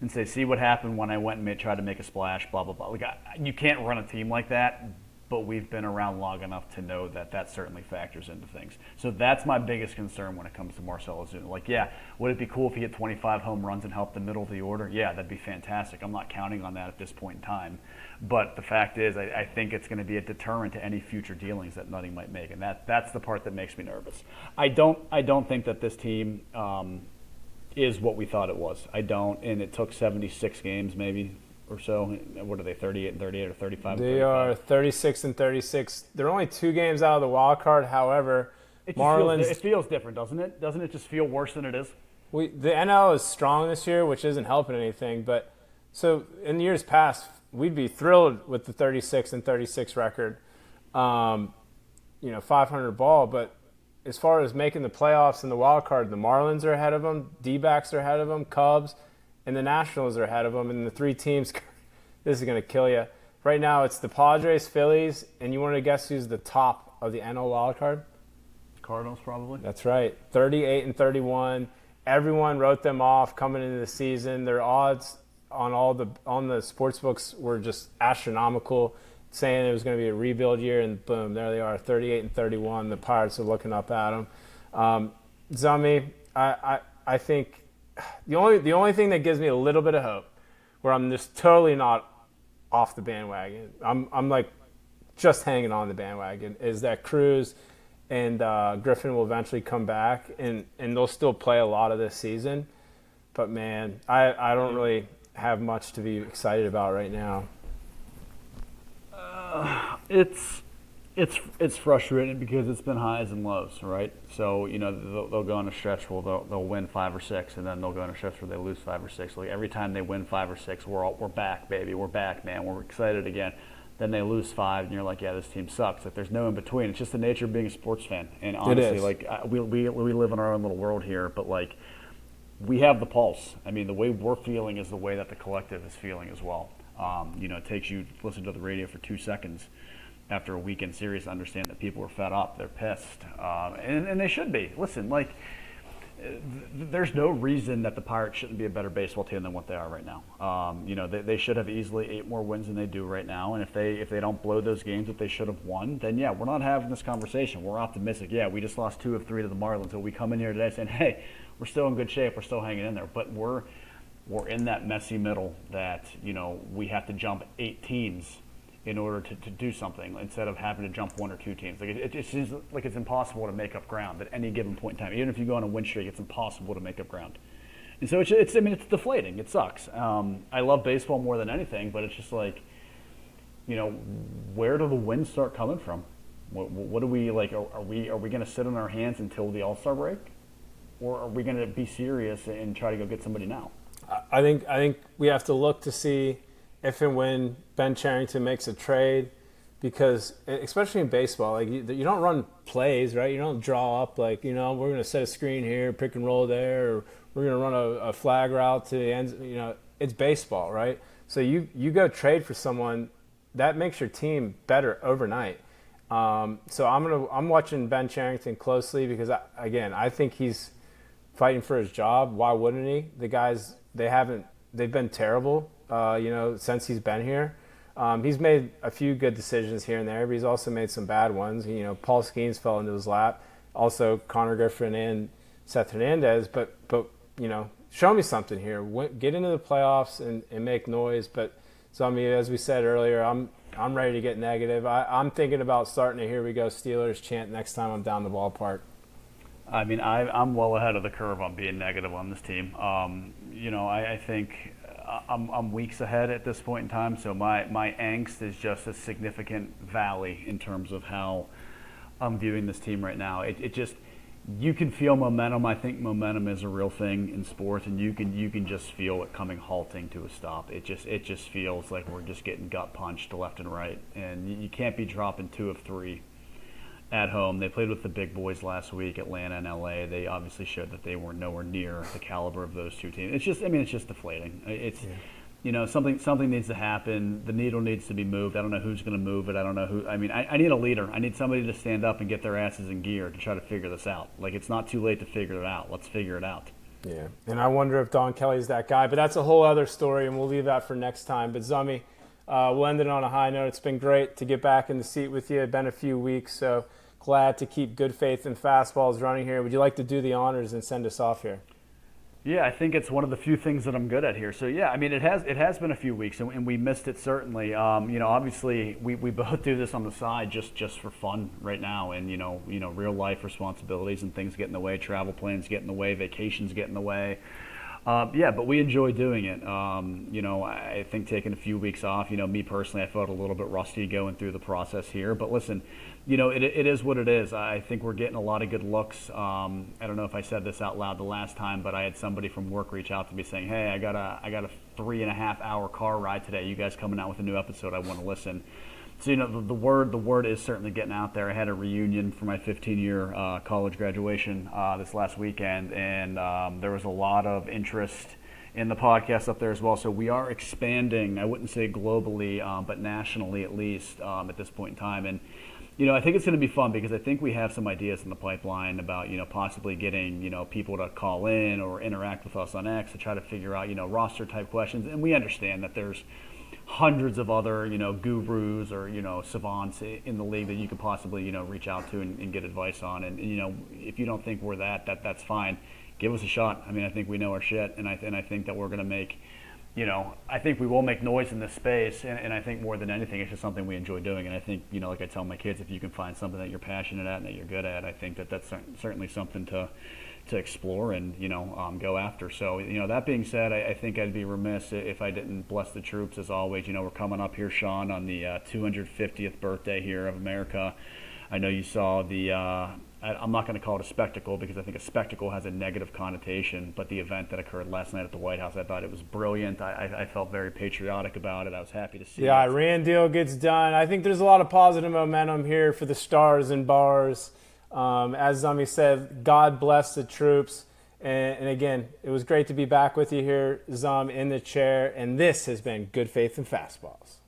and say, see what happened when I went and tried to make a splash, blah, blah, blah. You can't run a team like that, but we've been around long enough to know that certainly factors into things. So that's my biggest concern when it comes to Marcell Ozuna. Would it be cool if he hit 25 home runs and helped the middle of the order? Yeah, that'd be fantastic. I'm not counting on that at this point in time. But the fact is, I think it's going to be a deterrent to any future dealings that Nutting might make, and that's the part that makes me nervous. I don't think that this team is what we thought it was. I don't, and it took 76 games maybe or so. What are they, 38 and 38 or 35? They are 36 and 36. They're only 2 games out of the wild card. However, it feels different, doesn't it? Doesn't it just feel worse than it is? The NL is strong this year, which isn't helping anything. But so in years past, we'd be thrilled with the 36 and 36 record, 500 ball. But as far as making the playoffs in the wild card, the Marlins are ahead of them, D-backs are ahead of them, Cubs, and the Nationals are ahead of them. And the 3 teams, this is going to kill you. Right now, it's the Padres, Phillies, and you want to guess who's the top of the NL wild card? Cardinals, probably. That's right. 38-31. Everyone wrote them off coming into the season. Their odds on the sports books were just astronomical, saying it was going to be a rebuild year, and boom, there they are, 38-31. The Pirates are looking up at them. Zummy, I think the only thing that gives me a little bit of hope, where I'm just totally not off the bandwagon, I'm like just hanging on the bandwagon, is that Cruz and Griffin will eventually come back, and they'll still play a lot of this season. But man, I don't really have much to be excited about right now. It's frustrating because it's been highs and lows, right? So they'll go on a stretch where they'll win 5 or 6, and then they'll go on a stretch where they lose 5 or 6. Like every time they win 5 or 6, we're back, baby, we're back, man, we're excited again. Then they lose 5, and you're like, yeah, this team sucks. Like there's no in between. It's just the nature of being a sports fan. And honestly, like we live in our own little world here, but like we have the pulse. I mean, the way we're feeling is the way that the collective is feeling as well. It takes you listen to the radio for 2 seconds after a weekend series to understand that people are fed up, they're pissed, and they should be. Listen, like there's no reason that the Pirates shouldn't be a better baseball team than what they are right now. They should have easily 8 more wins than they do right now, and if they don't blow those games that they should have won, then yeah, we're not having this conversation. We're optimistic. Yeah, we just lost 2 of 3 to the Marlins, so we come in here today saying, hey, we're still in good shape, we're still hanging in there, but we're in that messy middle that we have to jump 8 teams in order to do something instead of having to jump 1 or 2 teams. Like it just seems like it's impossible to make up ground at any given point in time. Even if you go on a win streak, it's impossible to make up ground. And so it's deflating. It sucks. I love baseball more than anything, but it's just like, where do the wins start coming from? What do we like? Are we going to sit on our hands until the All-Star break, or are we going to be serious and try to go get somebody now? I think we have to look to see if and when Ben Cherington makes a trade, because especially in baseball, like you don't run plays, right? You don't draw up like, we're going to set a screen here, pick and roll there, or we're going to run a flag route to the end. It's baseball, right? So you go trade for someone that makes your team better overnight. So I'm watching Ben Cherington closely because I think he's fighting for his job. Why wouldn't he? The guys, they've been terrible. Since he's been here. He's made a few good decisions here and there, but he's also made some bad ones. Paul Skeens fell into his lap. Also, Connor Griffin and Seth Hernandez. But show me something here. Get into the playoffs and make noise. But so as we said earlier, I'm ready to get negative. I'm thinking about starting a "Here we go Steelers" chant next time I'm down the ballpark. I mean, I'm well ahead of the curve on being negative on this team. I think I'm weeks ahead at this point in time, so my angst is just a significant valley in terms of how I'm viewing this team right now. It just, you can feel momentum. I think momentum is a real thing in sports, and you can just feel it coming halting to a stop. It just feels like we're just getting gut punched left and right, and you can't be dropping 2 of 3 at home. They played with the big boys last week, Atlanta and LA. They obviously showed that they were nowhere near the caliber of those 2 teams. It's just deflating. Something needs to happen. The needle needs to be moved. I don't know who's going to move it. I don't know who. I mean, I need a leader. I need somebody to stand up and get their asses in gear to try to figure this out. Like, it's not too late to figure it out. Let's figure it out. Yeah, and I wonder if Don Kelly's that guy, but that's a whole other story, and we'll leave that for next time. But Zummy, we'll end it on a high note. It's been great to get back in the seat with you. It's been a few weeks, so glad to keep Good Faith and Fastballs running here. Would you like to do the honors and send us off here? Yeah, I think it's one of the few things that I'm good at here. So yeah, I mean, it has been a few weeks, and we missed it certainly. Obviously we both do this on the side just for fun right now, and real life responsibilities and things get in the way, travel plans get in the way, vacations get in the way. But we enjoy doing it. I think taking a few weeks off, me personally, I felt a little bit rusty going through the process here. But listen, it is what it is. I think we're getting a lot of good looks. I don't know if I said this out loud the last time, but I had somebody from work reach out to me saying, hey, I got a 3.5-hour car ride today. You guys coming out with a new episode? I want to listen. So, the word is certainly getting out there. I had a reunion for my 15-year college graduation this last weekend, and there was a lot of interest in the podcast up there as well. So we are expanding, I wouldn't say globally, but nationally at least at this point in time. And, I think it's going to be fun because I think we have some ideas in the pipeline about, possibly getting, people to call in or interact with us on X to try to figure out, roster type questions. And we understand that there's hundreds of other, gurus or, savants in the league that you could possibly, reach out to and get advice on. And, if you don't think we're that's fine. Give us a shot. I mean, I think we know our shit, and I think that we're going to make, I think we will make noise in this space, and I think more than anything, it's just something we enjoy doing. And I think, like I tell my kids, if you can find something that you're passionate at and that you're good at, I think that's certainly something to explore and, go after. So, that being said, I think I'd be remiss if I didn't bless the troops as always. We're coming up here, Sean, on the 250th birthday here of America. I know you saw I'm not going to call it a spectacle because I think a spectacle has a negative connotation, but the event that occurred last night at the White House, I thought it was brilliant. I felt very patriotic about it. I was happy to see the it. Iran deal gets done. I think there's a lot of positive momentum here for the stars and bars. As Zami said, God bless the troops. And again, it was great to be back with you here, Zam, in the chair. And this has been Good Faith and Fastballs.